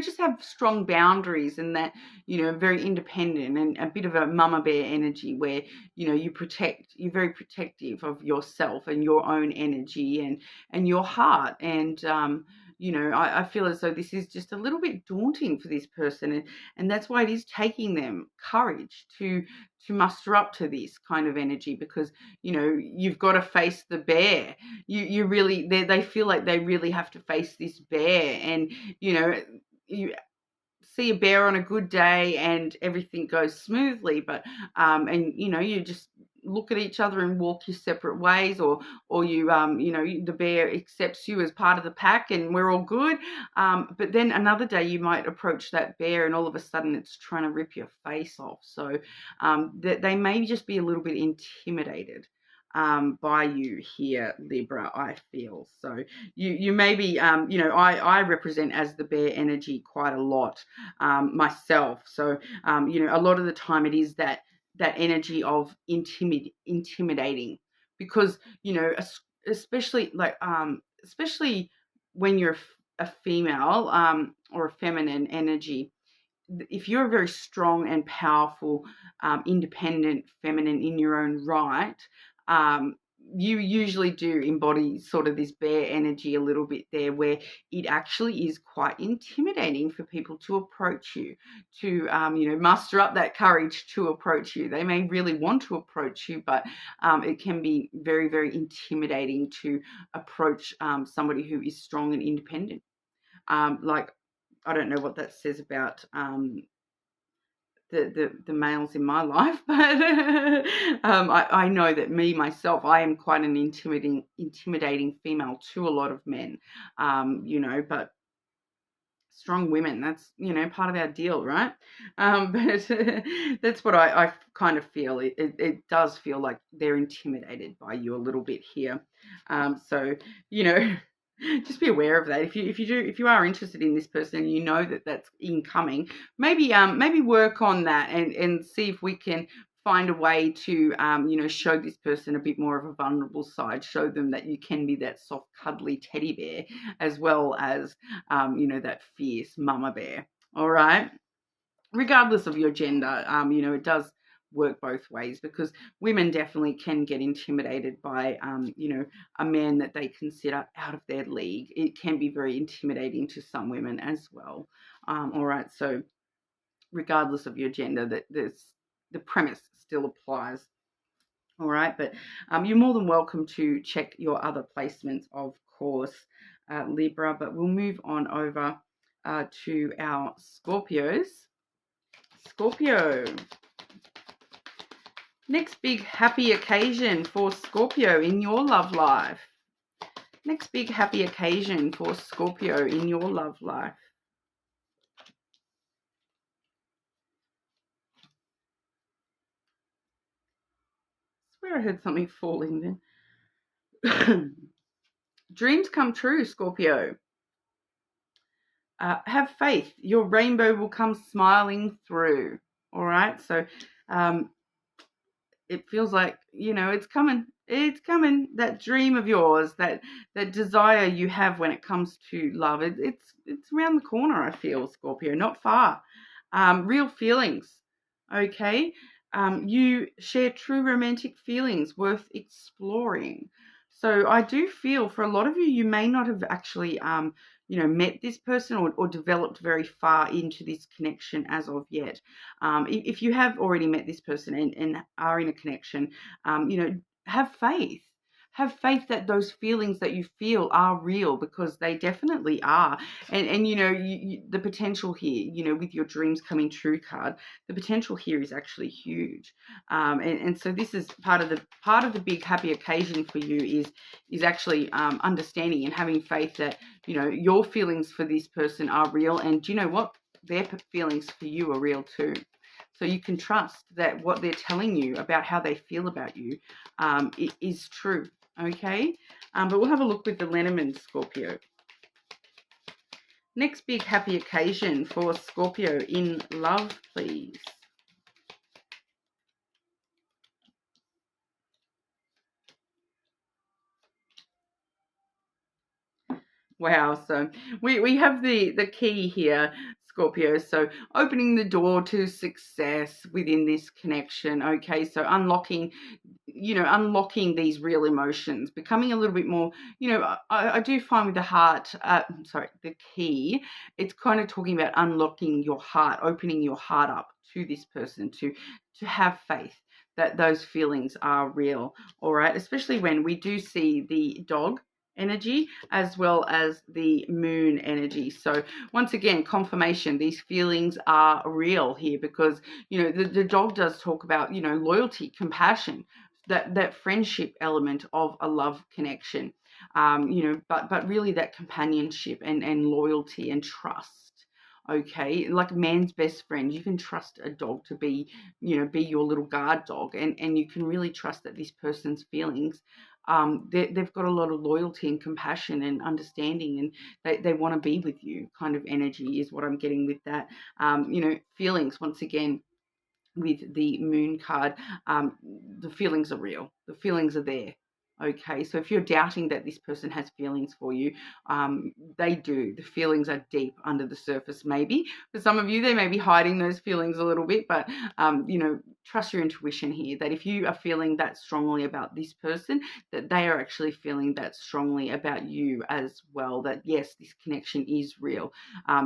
just have strong boundaries, and that, very independent and a bit of a mama bear energy where, you're very protective of yourself and your own energy and your heart. And, you know, I feel as though this is just a little bit daunting for this person, and that's why it is taking them courage to muster up to this kind of energy, because, you know, you've got to face the bear. You really, they feel like they really have to face this bear, and, you know, you see a bear on a good day and everything goes smoothly, but and, you know, you just look at each other and walk your separate ways, or you you know, the bear accepts you as part of the pack and we're all good. But then another day you might approach that bear and all of a sudden it's trying to rip your face off. So they may just be a little bit intimidated by you here, Libra, I feel. So you may be, you know, I represent as the bear energy quite a lot myself. So, you know, a lot of the time it is that energy of intimidating, because, you know, especially like, especially when you're a female or a feminine energy, if you're a very strong and powerful, independent feminine in your own right, you usually do embody sort of this bear energy a little bit there, where it actually is quite intimidating for people to approach you, to, you know, muster up that courage to approach you. They may really want to approach you, but it can be very, very intimidating to approach somebody who is strong and independent. Like, I don't know what that says about the males in my life, but I know that myself, I am quite an intimidating female to a lot of men, you know, but strong women, that's, you know, part of our deal, right? But that's what I kind of feel. It does feel like they're intimidated by you a little bit here. So, you know, just be aware of that. If you are interested in this person and you know that that's incoming, maybe work on that and see if we can find a way to, you know, show this person a bit more of a vulnerable side, show them that you can be that soft, cuddly teddy bear, as well as, you know, that fierce mama bear. All right. Regardless of your gender, you know, it does work both ways, because women definitely can get intimidated by, you know, a man that they consider out of their league. It can be very intimidating to some women as well. All right. So regardless of your gender, that the premise still applies. All right, but you're more than welcome to check your other placements, of course, Libra. But we'll move on over to our Scorpios. Scorpio. Next big happy occasion for Scorpio in your love life. Next big happy occasion for Scorpio in your love life. I swear I heard something falling then. Dreams come true, Scorpio. Have faith. Your rainbow will come smiling through. All right. So it feels like, you know, it's coming. It's coming. That dream of yours, that desire you have when it comes to love, it's around the corner, I feel, Scorpio, not far. Real feelings. Okay. You share true romantic feelings worth exploring. So I do feel for a lot of you, you may not have actually, you know, met this person or developed very far into this connection as of yet. If you have already met this person and are in a connection, you know, have faith. Have faith that those feelings that you feel are real, because they definitely are. And you know, the potential here, you know, with your dreams coming true card, the potential here is actually huge. And so this is part of the big happy occasion for you is actually understanding and having faith that, you know, your feelings for this person are real, and you know what, their feelings for you are real too. So you can trust that what they're telling you about how they feel about you is true. Okay, but we'll have a look with the Lenormand, Scorpio. Next big happy occasion for Scorpio in love, please. Wow, so we have the key here, Scorpio. So opening the door to success within this connection. Okay, so unlocking you know, unlocking these real emotions, becoming a little bit more, you know, I do find with the heart, the key, it's kind of talking about unlocking your heart, opening your heart up to this person, to have faith that those feelings are real, all right? Especially when we do see the dog energy as well as the moon energy. So once again, confirmation, these feelings are real here, because, you know, the dog does talk about, you know, loyalty, compassion, that friendship element of a love connection, you know, but really that companionship and loyalty and trust. Okay, like a man's best friend, you can trust a dog to be, you know, be your little guard dog, and you can really trust that this person's feelings, they've got a lot of loyalty and compassion and understanding, and they want to be with you. Kind of energy is what I'm getting with that. You know, feelings, once again, with the moon card, the feelings are real. The feelings are there. Okay, so if you're doubting that this person has feelings for you, they do. The feelings are deep under the surface. Maybe for some of you, they may be hiding those feelings a little bit, but you know, trust your intuition here, that if you are feeling that strongly about this person, that they are actually feeling that strongly about you as well, that yes, this connection is real.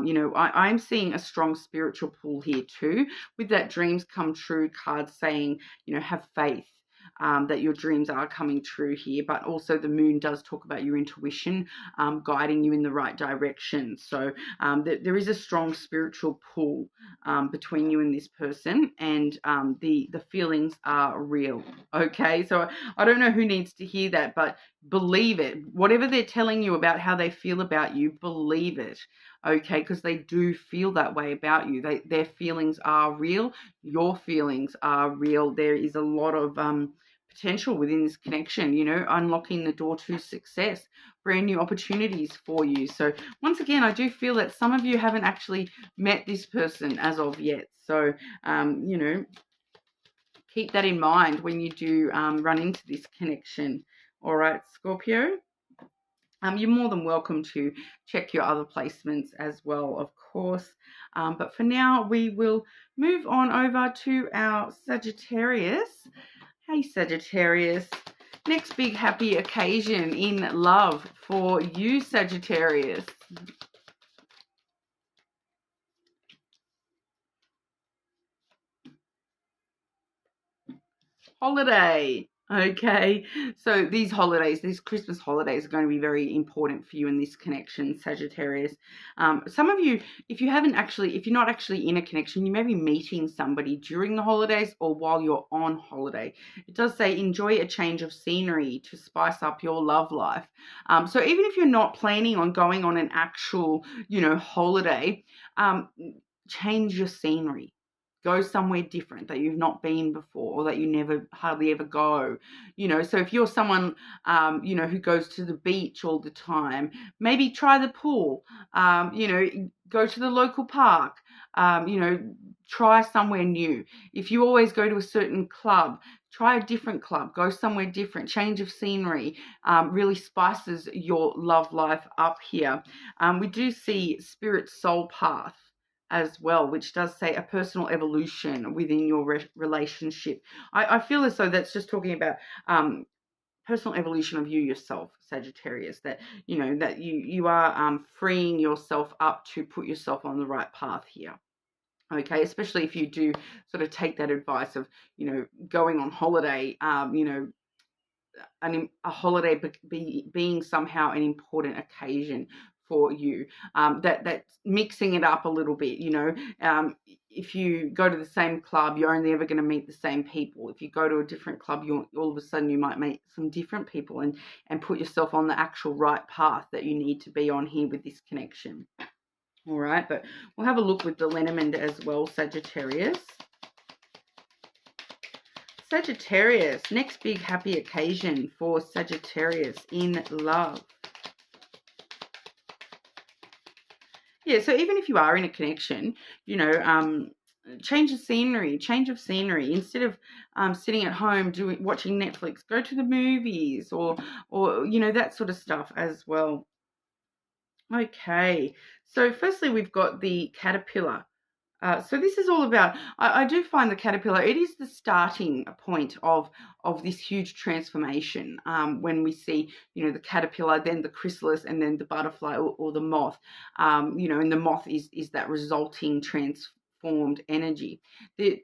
You know, I'm seeing a strong spiritual pull here too, with that dreams come true card, saying, you know, have faith, that your dreams are coming true here. But also the moon does talk about your intuition, guiding you in the right direction. So there is a strong spiritual pull between you and this person, and the feelings are real. Okay, so I don't know who needs to hear that, but believe it. Whatever they're telling you about how they feel about you, believe it. Okay, because they do feel that way about you. Their feelings are real. Your feelings are real. There is a lot of potential within this connection, you know, unlocking the door to success, brand new opportunities for you. So once again, I do feel that some of you haven't actually met this person as of yet. So, you know, keep that in mind when you do run into this connection. All right, Scorpio. You're more than welcome to check your other placements as well, of course. But for now, we will move on over to our Sagittarius. Hey, Sagittarius. Next big happy occasion in love for you, Sagittarius. Holiday. Okay, so these holidays, these Christmas holidays, are going to be very important for you in this connection, Sagittarius. Some of you, if you're not actually in a connection, you may be meeting somebody during the holidays or while you're on holiday. It does say enjoy a change of scenery to spice up your love life. So even if you're not planning on going on an actual, you know, holiday, change your scenery. Go somewhere different that you've not been before, or that you never hardly ever go. You know, so if you're someone, you know, who goes to the beach all the time, maybe try the pool. You know, go to the local park. You know, try somewhere new. If you always go to a certain club, try a different club. Go somewhere different. Change of scenery really spices your love life up here. We do see Spirit Soul Path as well, which does say a personal evolution within your relationship. I feel as though that's just talking about personal evolution of you yourself, Sagittarius, that, you know, that you are freeing yourself up to put yourself on the right path here. Okay, especially if you do sort of take that advice of, you know, going on holiday, you know, a holiday being somehow an important occasion for you, that's mixing it up a little bit, you know. If you go to the same club, you're only ever going to meet the same people. If you go to a different club, all of a sudden you might meet some different people, and put yourself on the actual right path that you need to be on here with this connection. All right, but we'll have a look with the lenormand as well, Sagittarius. Sagittarius, next big happy occasion for Sagittarius in love. Yeah, so even if you are in a connection, you know, change of scenery. Instead of sitting at home watching Netflix, go to the movies, or you know, that sort of stuff as well. Okay, so firstly we've got the caterpillar. So this is all about, I do find the caterpillar, it is the starting point of this huge transformation. When we see, the caterpillar, then the chrysalis, and then the butterfly, or the moth, and the moth is that resulting transformed energy. The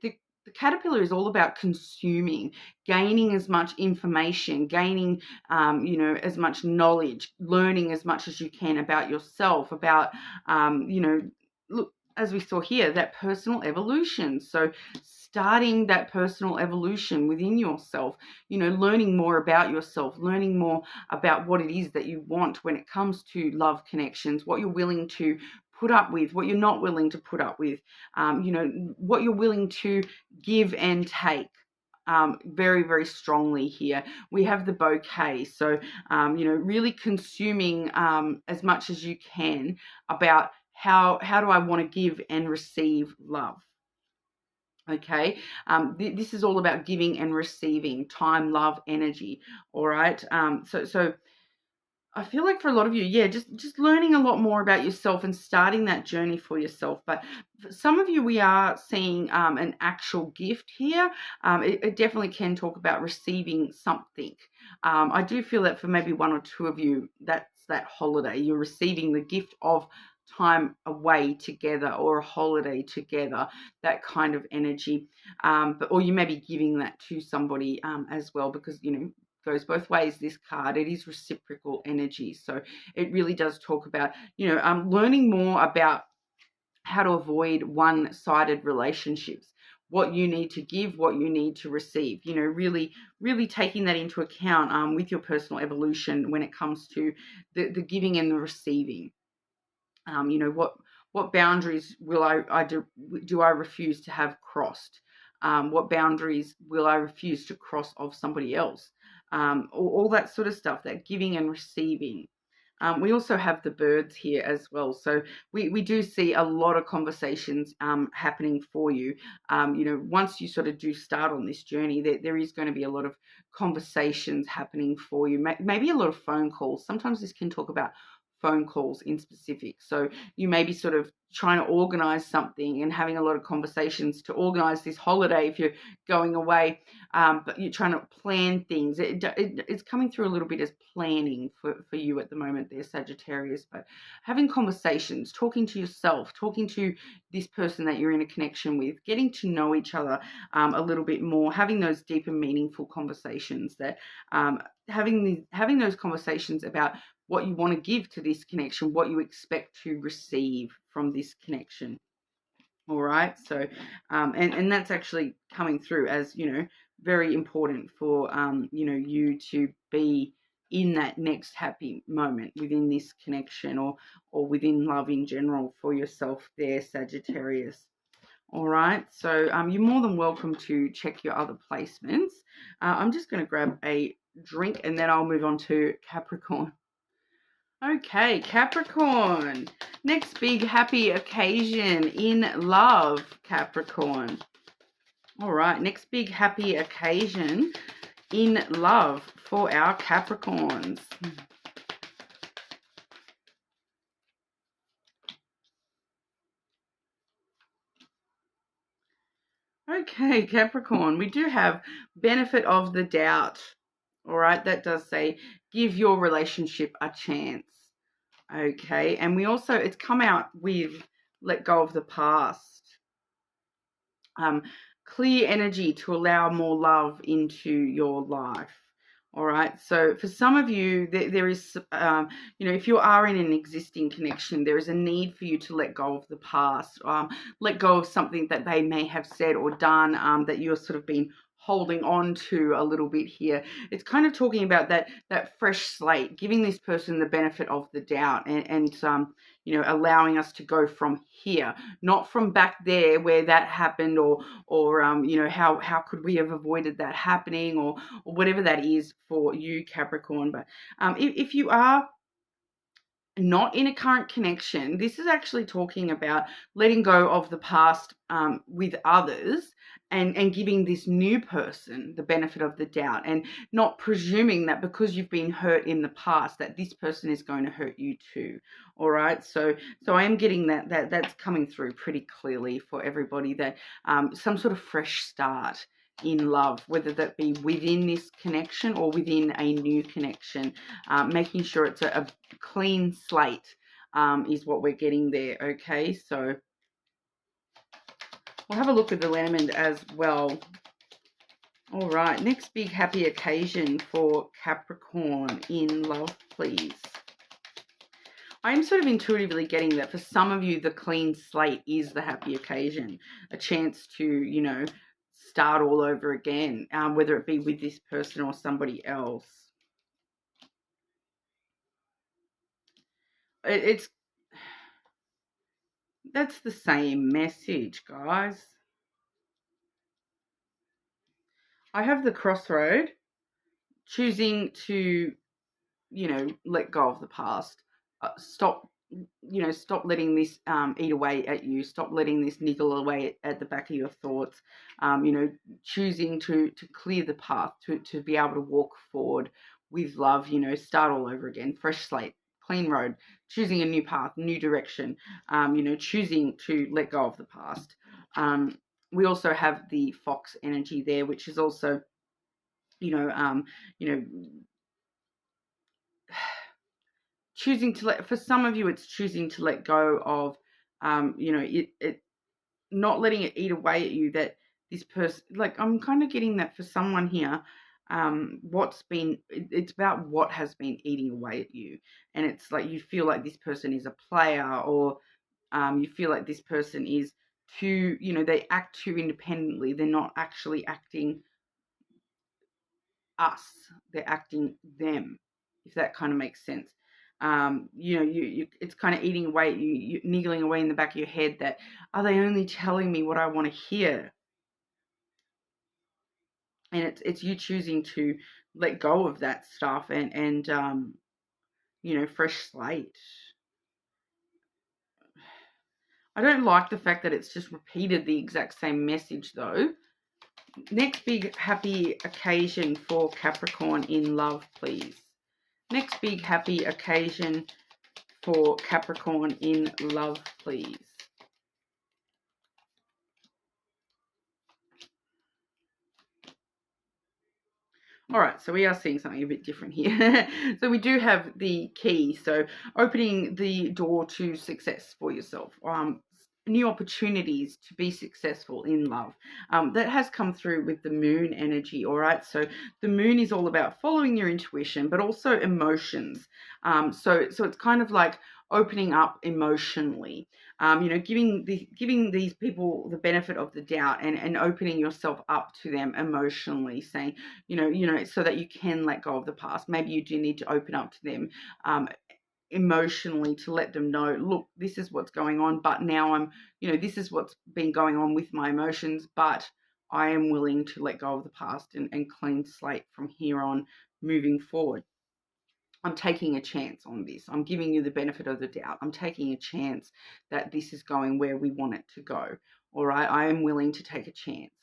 caterpillar is all about consuming, gaining as much information, gaining, as much knowledge, learning as much as you can about yourself, about, look, as we saw here, that personal evolution. So starting that personal evolution within yourself, learning more about yourself, learning more about what it is that you want when it comes to love connections, what you're willing to put up with, what you're not willing to put up with, what you're willing to give and take. Very, very strongly here. We have the bouquet. So, really consuming as much as you can about how do I want to give and receive love. Okay, this is all about giving and receiving time, love, energy. All right. So I feel like for a lot of you, yeah, just learning a lot more about yourself and starting that journey for yourself. But for some of you, we are seeing an actual gift here. It definitely can talk about receiving something. I do feel that for maybe one or two of you, that's that holiday. You're receiving the gift of time away together, or a holiday together, that kind of energy. Or you may be giving that to somebody as well, because goes both ways, this card. It is reciprocal energy. So it really does talk about, learning more about how to avoid one-sided relationships, what you need to give, what you need to receive, really, really taking that into account with your personal evolution when it comes to the giving and the receiving. What boundaries will I do I refuse to have crossed? What boundaries will I refuse to cross of somebody else? All that sort of stuff, that giving and receiving. We also have the birds here as well. So we do see a lot of conversations happening for you. Once you sort of do start on this journey, there is going to be a lot of conversations happening for you. Maybe a lot of phone calls. Sometimes this can talk about phone calls in specific. So you may be sort of trying to organize something and having a lot of conversations to organize this holiday if you're going away, but you're trying to plan things. It's coming through a little bit as planning for you at the moment there, Sagittarius, but having conversations, talking to yourself, talking to this person that you're in a connection with, getting to know each other a little bit more, having those deeper, meaningful conversations, that having those conversations about what you want to give to this connection, what you expect to receive from this connection. All right. So, and that's actually coming through as, very important for, you to be in that next happy moment within this connection, or within love in general for yourself there, Sagittarius. All right. So, you're more than welcome to check your other placements. I'm just going to grab a drink and then I'll move on to Capricorn. Okay, Capricorn. Next big happy occasion in love, Capricorn. All right, next big happy occasion in love for our Capricorns. Okay, Capricorn, we do have benefit of the doubt. All right, that does say give your relationship a chance. Okay, and we also, it's come out with let go of the past. Clear energy to allow more love into your life. All right. So for some of you, there is, if you are in an existing connection, there is a need for you to let go of the past, let go of something that they may have said or done that you're sort of been holding on to a little bit here. It's kind of talking about that fresh slate, giving this person the benefit of the doubt, and allowing us to go from here, not from back there where that happened, or how could we have avoided that happening, or whatever that is for you, Capricorn. But if you are not in a current connection. This is actually talking about letting go of the past with others, and giving this new person the benefit of the doubt, and not presuming that because you've been hurt in the past that this person is going to hurt you too. All right, so I am getting that's coming through pretty clearly for everybody, that some sort of fresh start in love, whether that be within this connection or within a new connection, making sure it's a clean slate is what we're getting there. Okay, so we'll have a look at the lenormand as well. All right, next big happy occasion for Capricorn in love, please. I'm sort of intuitively getting that for some of you, the clean slate is the happy occasion, a chance to, you know, start all over again, whether it be with this person or somebody else. That's the same message, guys. I have the crossroad, choosing to, you know, let go of the past. Stop letting this eat away at you. Stop letting this niggle away at the back of your thoughts. You know, choosing to clear the path, to be able to walk forward with love, you know, start all over again, fresh slate, clean road, choosing a new path, new direction, you know, choosing to let go of the past. We also have the fox energy there, which is also, you know, choosing to let, for some of you, it's choosing to let go of, you know, it not letting it eat away at you, that this person, like, I'm kind of getting that for someone here, it's about what has been eating away at you. And it's like, you feel like this person is a player, or you feel like this person is too, you know, they act too independently. They're not actually acting us, they're acting them, if that kind of makes sense. You know, it's kind of eating away at you, you niggling away in the back of your head, that are they only telling me what I want to hear? And it's you choosing to let go of that stuff, and you know, fresh slate. I don't like the fact that it's just repeated the exact same message though. Next big happy occasion for Capricorn in love, please. Next big happy occasion for Capricorn in love, please. All right, so we are seeing something a bit different here. So we do have the key, so opening the door to success for yourself, new opportunities to be successful in love. That has come through with the moon energy, all right? So the moon is all about following your intuition, but also emotions. So it's kind of like opening up emotionally. You know, giving these people the benefit of the doubt, and opening yourself up to them emotionally, saying, you know, so that you can let go of the past. Maybe you do need to open up to them emotionally, to let them know, look, this is what's going on, but now you know, this is what's been going on with my emotions, but I am willing to let go of the past, and clean slate from here on, moving forward. I'm taking a chance on this. I'm giving you the benefit of the doubt. I'm taking a chance that this is going where we want it to go. All right. I am willing to take a chance.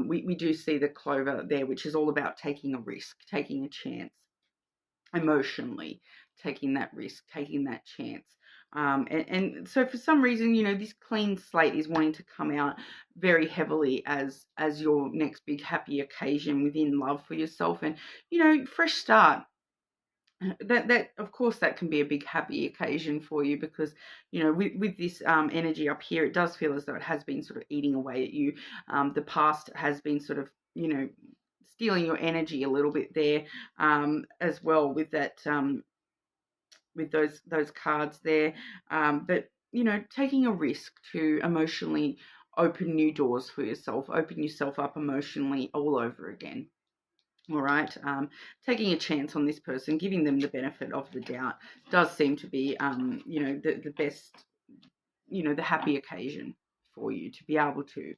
We do see the clover there, which is all about taking a risk, taking a chance, emotionally, taking that risk, taking that chance. And so for some reason, you know, this clean slate is wanting to come out very heavily as your next big happy occasion within love for yourself. And, you know, fresh start. That of course that can be a big happy occasion for you, because, you know, with this energy up here, it does feel as though it has been sort of eating away at you. The past has been sort of, you know, stealing your energy a little bit there, as well, with that, with those cards there. But, you know, taking a risk to emotionally open new doors for yourself, open yourself up emotionally all over again. All right, taking a chance on this person, giving them the benefit of the doubt, does seem to be, you know, the best, you know, the happy occasion for you, to be able to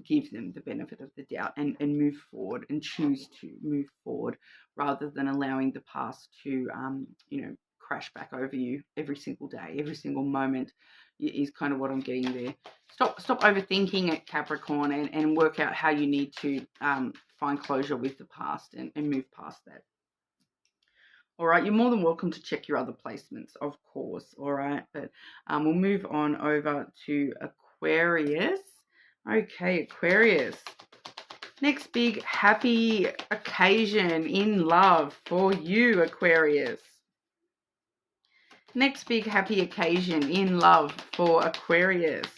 give them the benefit of the doubt, and move forward, and choose to move forward, rather than allowing the past to, you know, crash back over you every single day, every single moment is kind of what I'm getting there. Stop overthinking it, Capricorn, and work out how you need to find closure with the past and move past that. All right, you're more than welcome to check your other placements, of course. All right, but we'll move on over to Aquarius. Okay, Aquarius. Next big happy occasion in love for you, Aquarius. Next big happy occasion in love for Aquarius.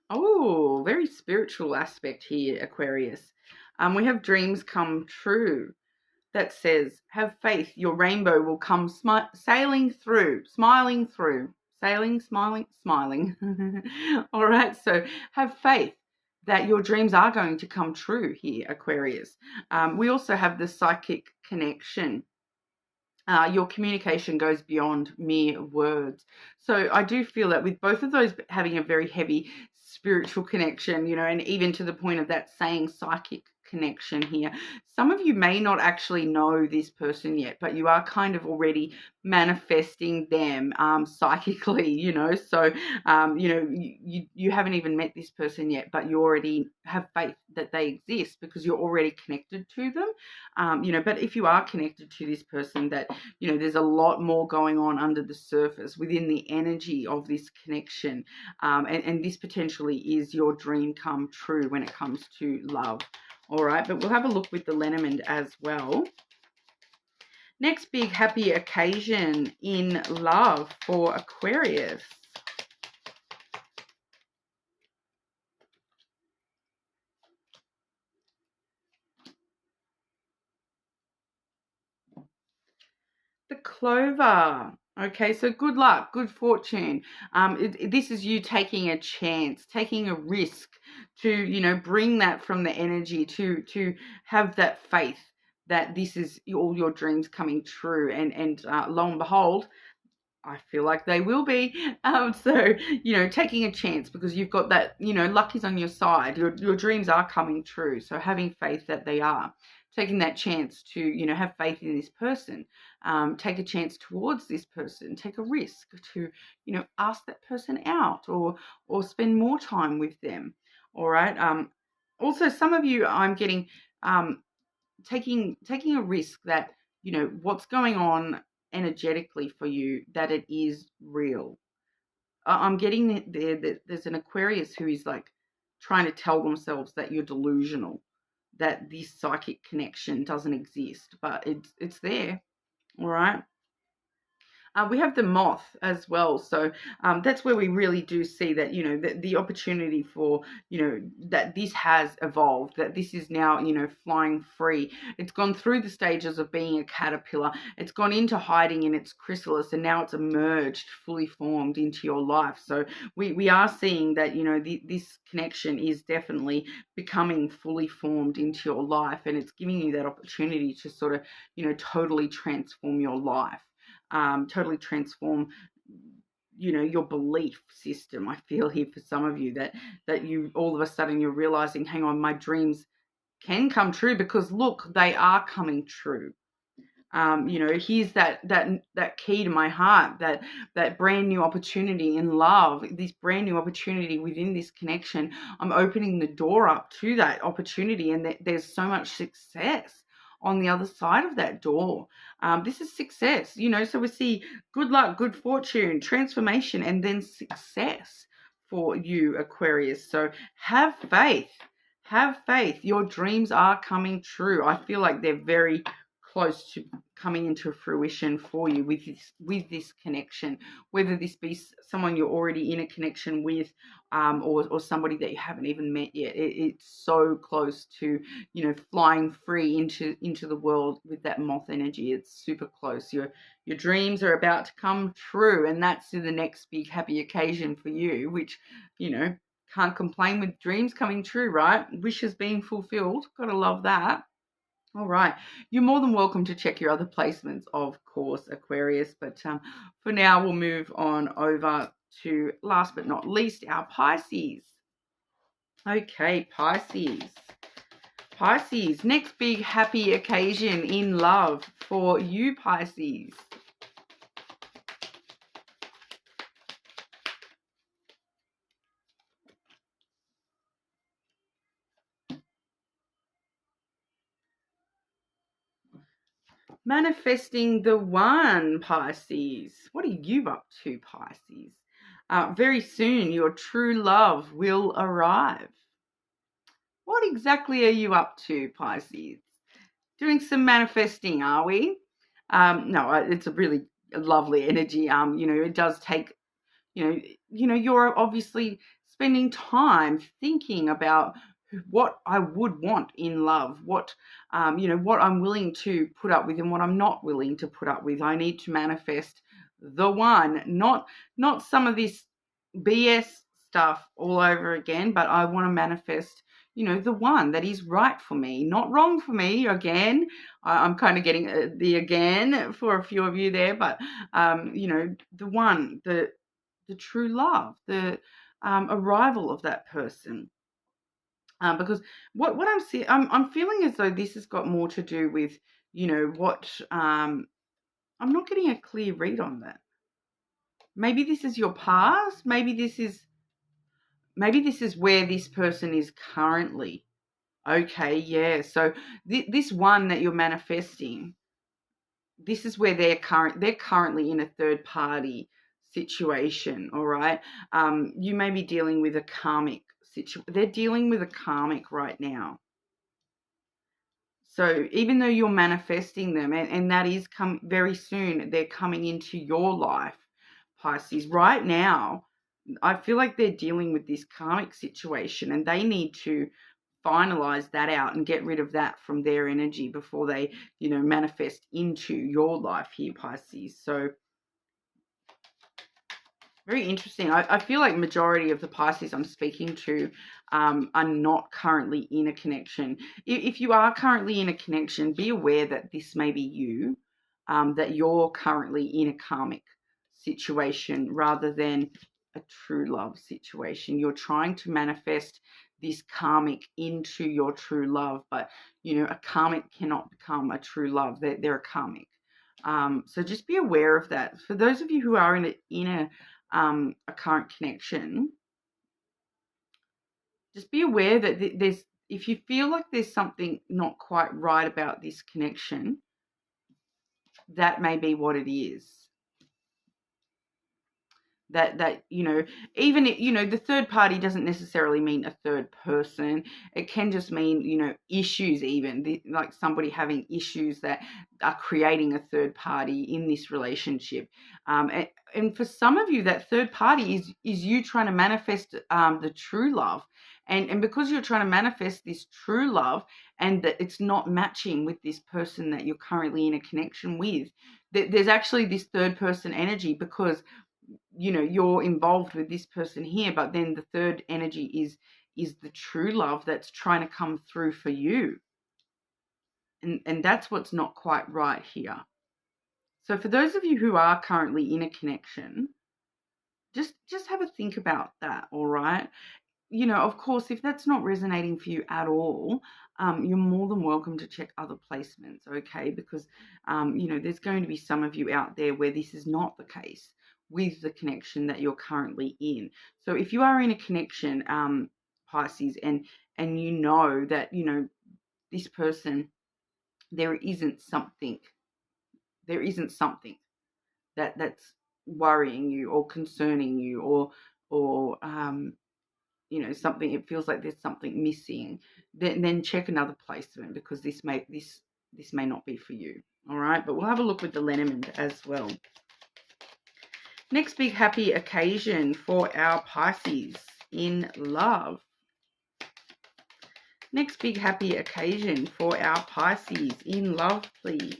Oh, very spiritual aspect here, Aquarius. We have dreams come true. That says, have faith, your rainbow will come sailing through, smiling through, sailing, smiling, smiling. All right, so have faith that your dreams are going to come true here, Aquarius. We also have the psychic connection. Your communication goes beyond mere words. So I do feel that with both of those having a very heavy spiritual connection, and even to the point of that saying psychic connection here, some of you may not actually know this person yet, but you are kind of already manifesting them psychically, so you haven't even met this person yet, but you already have faith that they exist because you're already connected to them. But if you are connected to this person, that there's a lot more going on under the surface within the energy of this connection, and this potentially is your dream come true when it comes to love. All right, but we'll have a look with the lenormand as well. Next big happy occasion in love for Aquarius. The clover. Okay, so good luck, good fortune. This is you taking a chance, taking a risk to, bring that from the energy to have that faith that this is all your dreams coming true. And lo and behold, I feel like they will be. So, taking a chance because you've got that, luck is on your side. Your dreams are coming true. So having faith that they are. Taking that chance to, have faith in this person. Take a chance towards this person. Take a risk to, ask that person out or spend more time with them. All right. Also, some of you, I'm getting taking a risk that, what's going on energetically for you, that it is real. I'm getting there that there's an Aquarius who is like trying to tell themselves that you're delusional, that this psychic connection doesn't exist, but it's there. All right. We have the moth as well. So that's where we really do see that, the opportunity for, that this has evolved, that this is now, flying free. It's gone through the stages of being a caterpillar. It's gone into hiding in its chrysalis, and now it's emerged fully formed into your life. So we are seeing that, this connection is definitely becoming fully formed into your life, and it's giving you that opportunity to sort of, totally transform your life. Totally transform, your belief system. I feel here for some of you that you all of a sudden you're realizing, hang on, my dreams can come true because look, they are coming true. Here's that key to my heart, that brand new opportunity in love, this brand new opportunity within this connection. I'm opening the door up to that opportunity, and there's so much success on the other side of that door. This is success, so we see good luck, good fortune, transformation, and then success for you, Aquarius. So have faith. Have faith. Your dreams are coming true. I feel like they're very close to coming into fruition for you with this connection, whether this be someone you're already in a connection with, or somebody that you haven't even met yet. It's so close to, flying free into the world with that moth energy. It's super close. Your dreams are about to come true, and that's the next big happy occasion for you, which, can't complain with dreams coming true, right? Wishes being fulfilled. Gotta love that. All right. You're more than welcome to check your other placements, of course, Aquarius. But for now, we'll move on over to, last but not least, our Pisces. Okay, Pisces. Pisces, next big happy occasion in love for you, Pisces. Manifesting the one, Pisces. What are you up to, Pisces? Very soon, your true love will arrive. What exactly are you up to, Pisces? Doing some manifesting, are we? No, it's a really lovely energy. It does take, you're obviously spending time thinking about what I would want in love, what I'm willing to put up with and what I'm not willing to put up with. I need to manifest the one, not some of this BS stuff all over again, but I want to manifest, the one that is right for me, not wrong for me. Again, I'm kind of getting the again for a few of you there, but the one, the true love, the arrival of that person. Because what I'm seeing, I'm feeling as though this has got more to do with, what I'm not getting a clear read on that. Maybe this is your past. Maybe this is where this person is currently. Okay, yeah. So this one that you're manifesting, this is where they're currently in a third party situation. All right. You may be dealing with a karmic situation. They're dealing with a karmic right now. So even though you're manifesting them, and that is very soon, they're coming into your life, Pisces. Right now, I feel like they're dealing with this karmic situation and they need to finalize that out and get rid of that from their energy before they, manifest into your life here, Pisces. So very interesting. I feel like majority of the Pisces I'm speaking to are not currently in a connection. If you are currently in a connection, be aware that this may be you, that you're currently in a karmic situation rather than a true love situation. You're trying to manifest this karmic into your true love, but, a karmic cannot become a true love. They're a karmic. So just be aware of that. For those of you who are in a current connection, just be aware that if you feel like there's something not quite right about this connection, that may be what it is. That even the third party doesn't necessarily mean a third person. It can just mean issues, even like somebody having issues that are creating a third party in this relationship. And for some of you, that third party is you trying to manifest the true love, and because you're trying to manifest this true love and that it's not matching with this person that you're currently in a connection with, there's actually this third person energy because you're involved with this person here, but then the third energy is the true love that's trying to come through for you. And that's what's not quite right here. So for those of you who are currently in a connection, just have a think about that, all right? Of course, if that's not resonating for you at all, you're more than welcome to check other placements, okay? Because, there's going to be some of you out there where this is not the case with the connection that you're currently in. So if you are in a connection, Pisces, and you know that, this person, there isn't something that's worrying you or concerning you or something, it feels like there's something missing, then check another placement because this may not be for you. All right, but we'll have a look with the lenormand as well. Next big happy occasion for our Pisces in love. Next big happy occasion for our Pisces in love, please.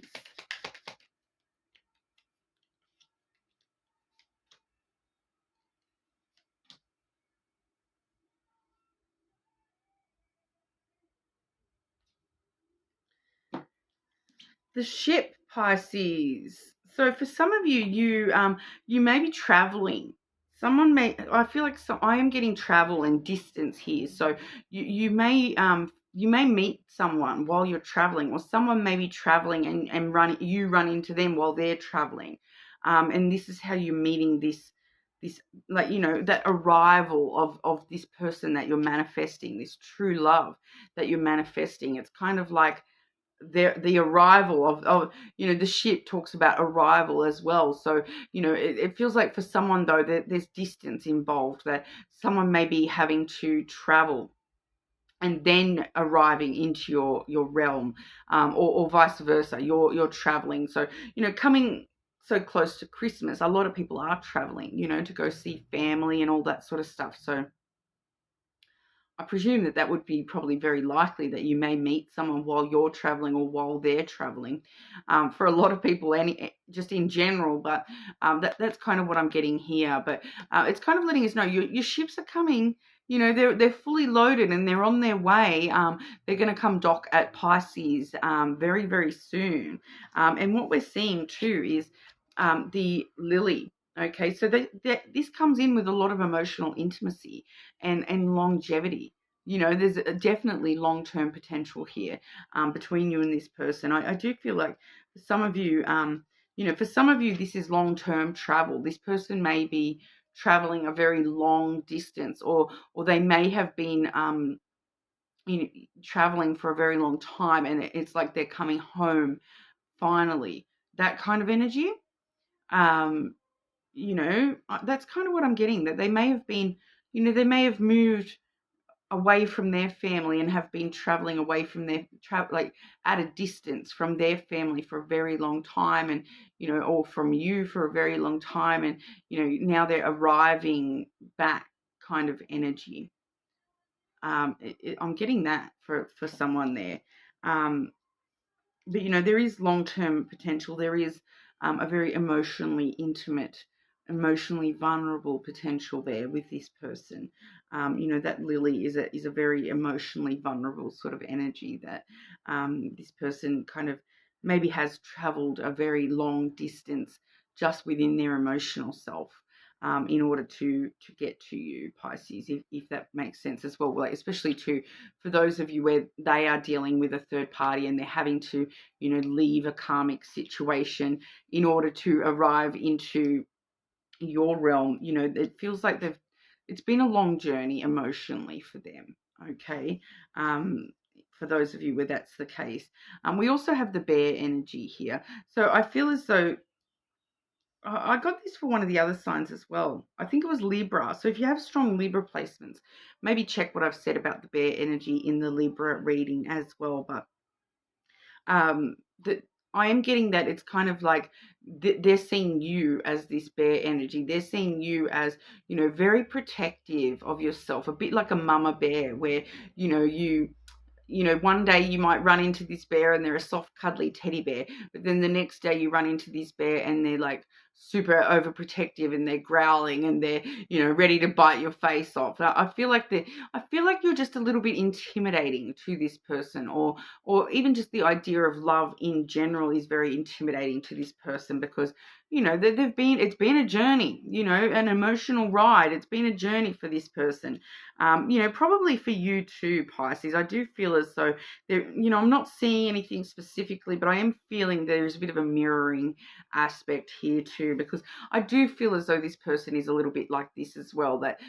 The ship, Pisces. So for some of you, you may be traveling I feel like I am getting travel and distance here. So you may meet someone while you're traveling, or someone may be traveling and run into them while they're traveling. And this is how you're meeting this, like, that arrival of this person that you're manifesting, this true love that you're manifesting. It's kind of like the arrival of the ship talks about arrival as well. So it feels like for someone though that there's distance involved, that someone may be having to travel and then arriving into your realm, or vice versa. You're traveling, so coming so close to Christmas, a lot of people are traveling, to go see family and all that sort of stuff. So I presume that would be probably very likely that you may meet someone while you're traveling or while they're traveling, for a lot of people, just in general. But that's kind of what I'm getting here. But it's kind of letting us know your ships are coming. They're fully loaded and they're on their way. They're going to come dock at Pisces very, very soon. And what we're seeing too is the lily. Okay, so this comes in with a lot of emotional intimacy and longevity. There's definitely long-term potential here between you and this person. I do feel like for some of you, this is long-term travel. This person may be traveling a very long distance, or they may have been traveling for a very long time, and it's like they're coming home finally. That kind of energy. That's kind of what I'm getting, that they may have been, they may have moved away from their family and have been traveling away from like at a distance from their family for a very long time, and or from you for a very long time, and now they're arriving back, kind of energy. I'm getting that for someone there. But there is long-term potential. There is a very emotionally intimate, emotionally vulnerable potential there with this person. That lily is a very emotionally vulnerable sort of energy, that this person kind of maybe has traveled a very long distance just within their emotional self, in order to get to you, Pisces, if that makes sense as well. Like, especially for those of you where they are dealing with a third party and they're having to, leave a karmic situation in order to arrive into your realm. It feels like it's been a long journey emotionally for them. Okay. For those of you where that's the case. We also have the bear energy here. So I feel as though I got this for one of the other signs as well. I think it was Libra. So if you have strong Libra placements, maybe check what I've said about the bear energy in the Libra reading as well. But that I am getting that it's kind of like they're seeing you as this bear energy. They're seeing you as, very protective of yourself, a bit like a mama bear, where, one day you might run into this bear and they're a soft, cuddly teddy bear, but then the next day you run into this bear and they're like super overprotective and they're growling and they're, ready to bite your face off. I feel like you're just a little bit intimidating to this person, or even just the idea of love in general is very intimidating to this person, because it's been a journey, an emotional ride. It's been a journey for this person. Probably for you too, Pisces. I do feel as though there, I'm not seeing anything specifically, but I am feeling there's a bit of a mirroring aspect here too, because I do feel as though this person is a little bit like this as well, that,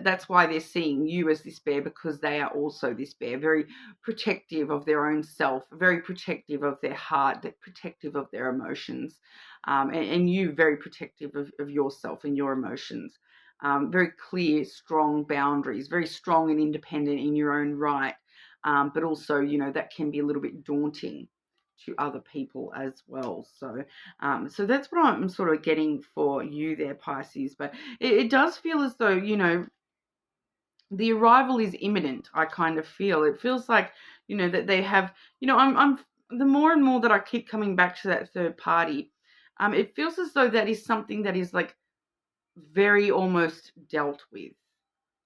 that's why they're seeing you as this bear, because they are also this bear, very protective of their own self, very protective of their heart, protective of their emotions, and you very protective of yourself and your emotions. Very clear, strong boundaries, very strong and independent in your own right. But also, that can be a little bit daunting to other people as well. So that's what I'm sort of getting for you there, Pisces. But it does feel as though, the arrival is imminent. I kind of feel. It feels like, that they have, I'm the more and more that I keep coming back to that third party, it feels as though that is something that is like very almost dealt with.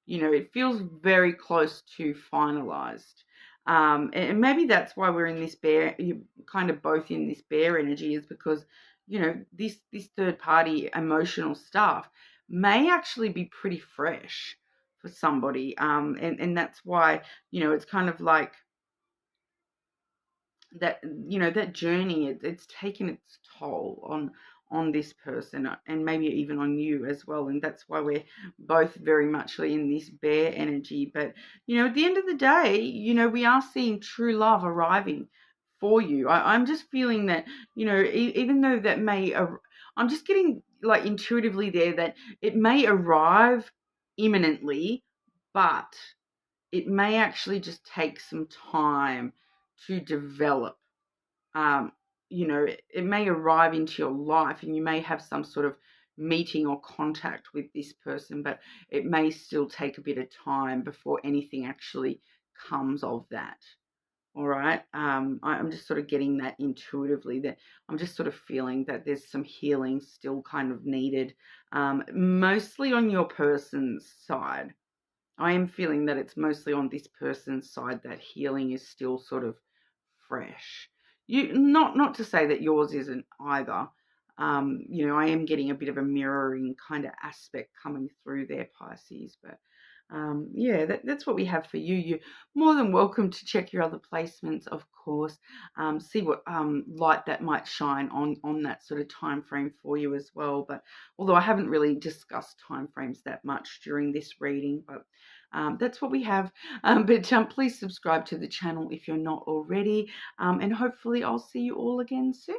It feels very close to finalized. And maybe that's why we're in this bear, kind of both in this bear energy, is because, this third party emotional stuff may actually be pretty fresh for somebody. And that's why, it's kind of like that, that journey, it's taken its toll on this person, and maybe even on you as well. And that's why we're both very much in this bear energy. But at the end of the day, we are seeing true love arriving for you. I'm just feeling that, even though that I'm just getting like intuitively there that it may arrive imminently, but it may actually just take some time to develop. um, it may arrive into your life, and you may have some sort of meeting or contact with this person, but it may still take a bit of time before anything actually comes of that. All right. I'm just sort of getting that intuitively, that I'm just sort of feeling that there's some healing still kind of needed, mostly on your person's side. I am feeling that it's mostly on this person's side that healing is still sort of fresh. You not to say that yours isn't either. I am getting a bit of a mirroring kind of aspect coming through there, Pisces. But yeah, that's what we have for you. You're more than welcome to check your other placements, of course. See what light that might shine on that sort of time frame for you as well. But although I haven't really discussed time frames that much during this reading, but that's what we have. But please subscribe to the channel if you're not already. And hopefully I'll see you all again soon.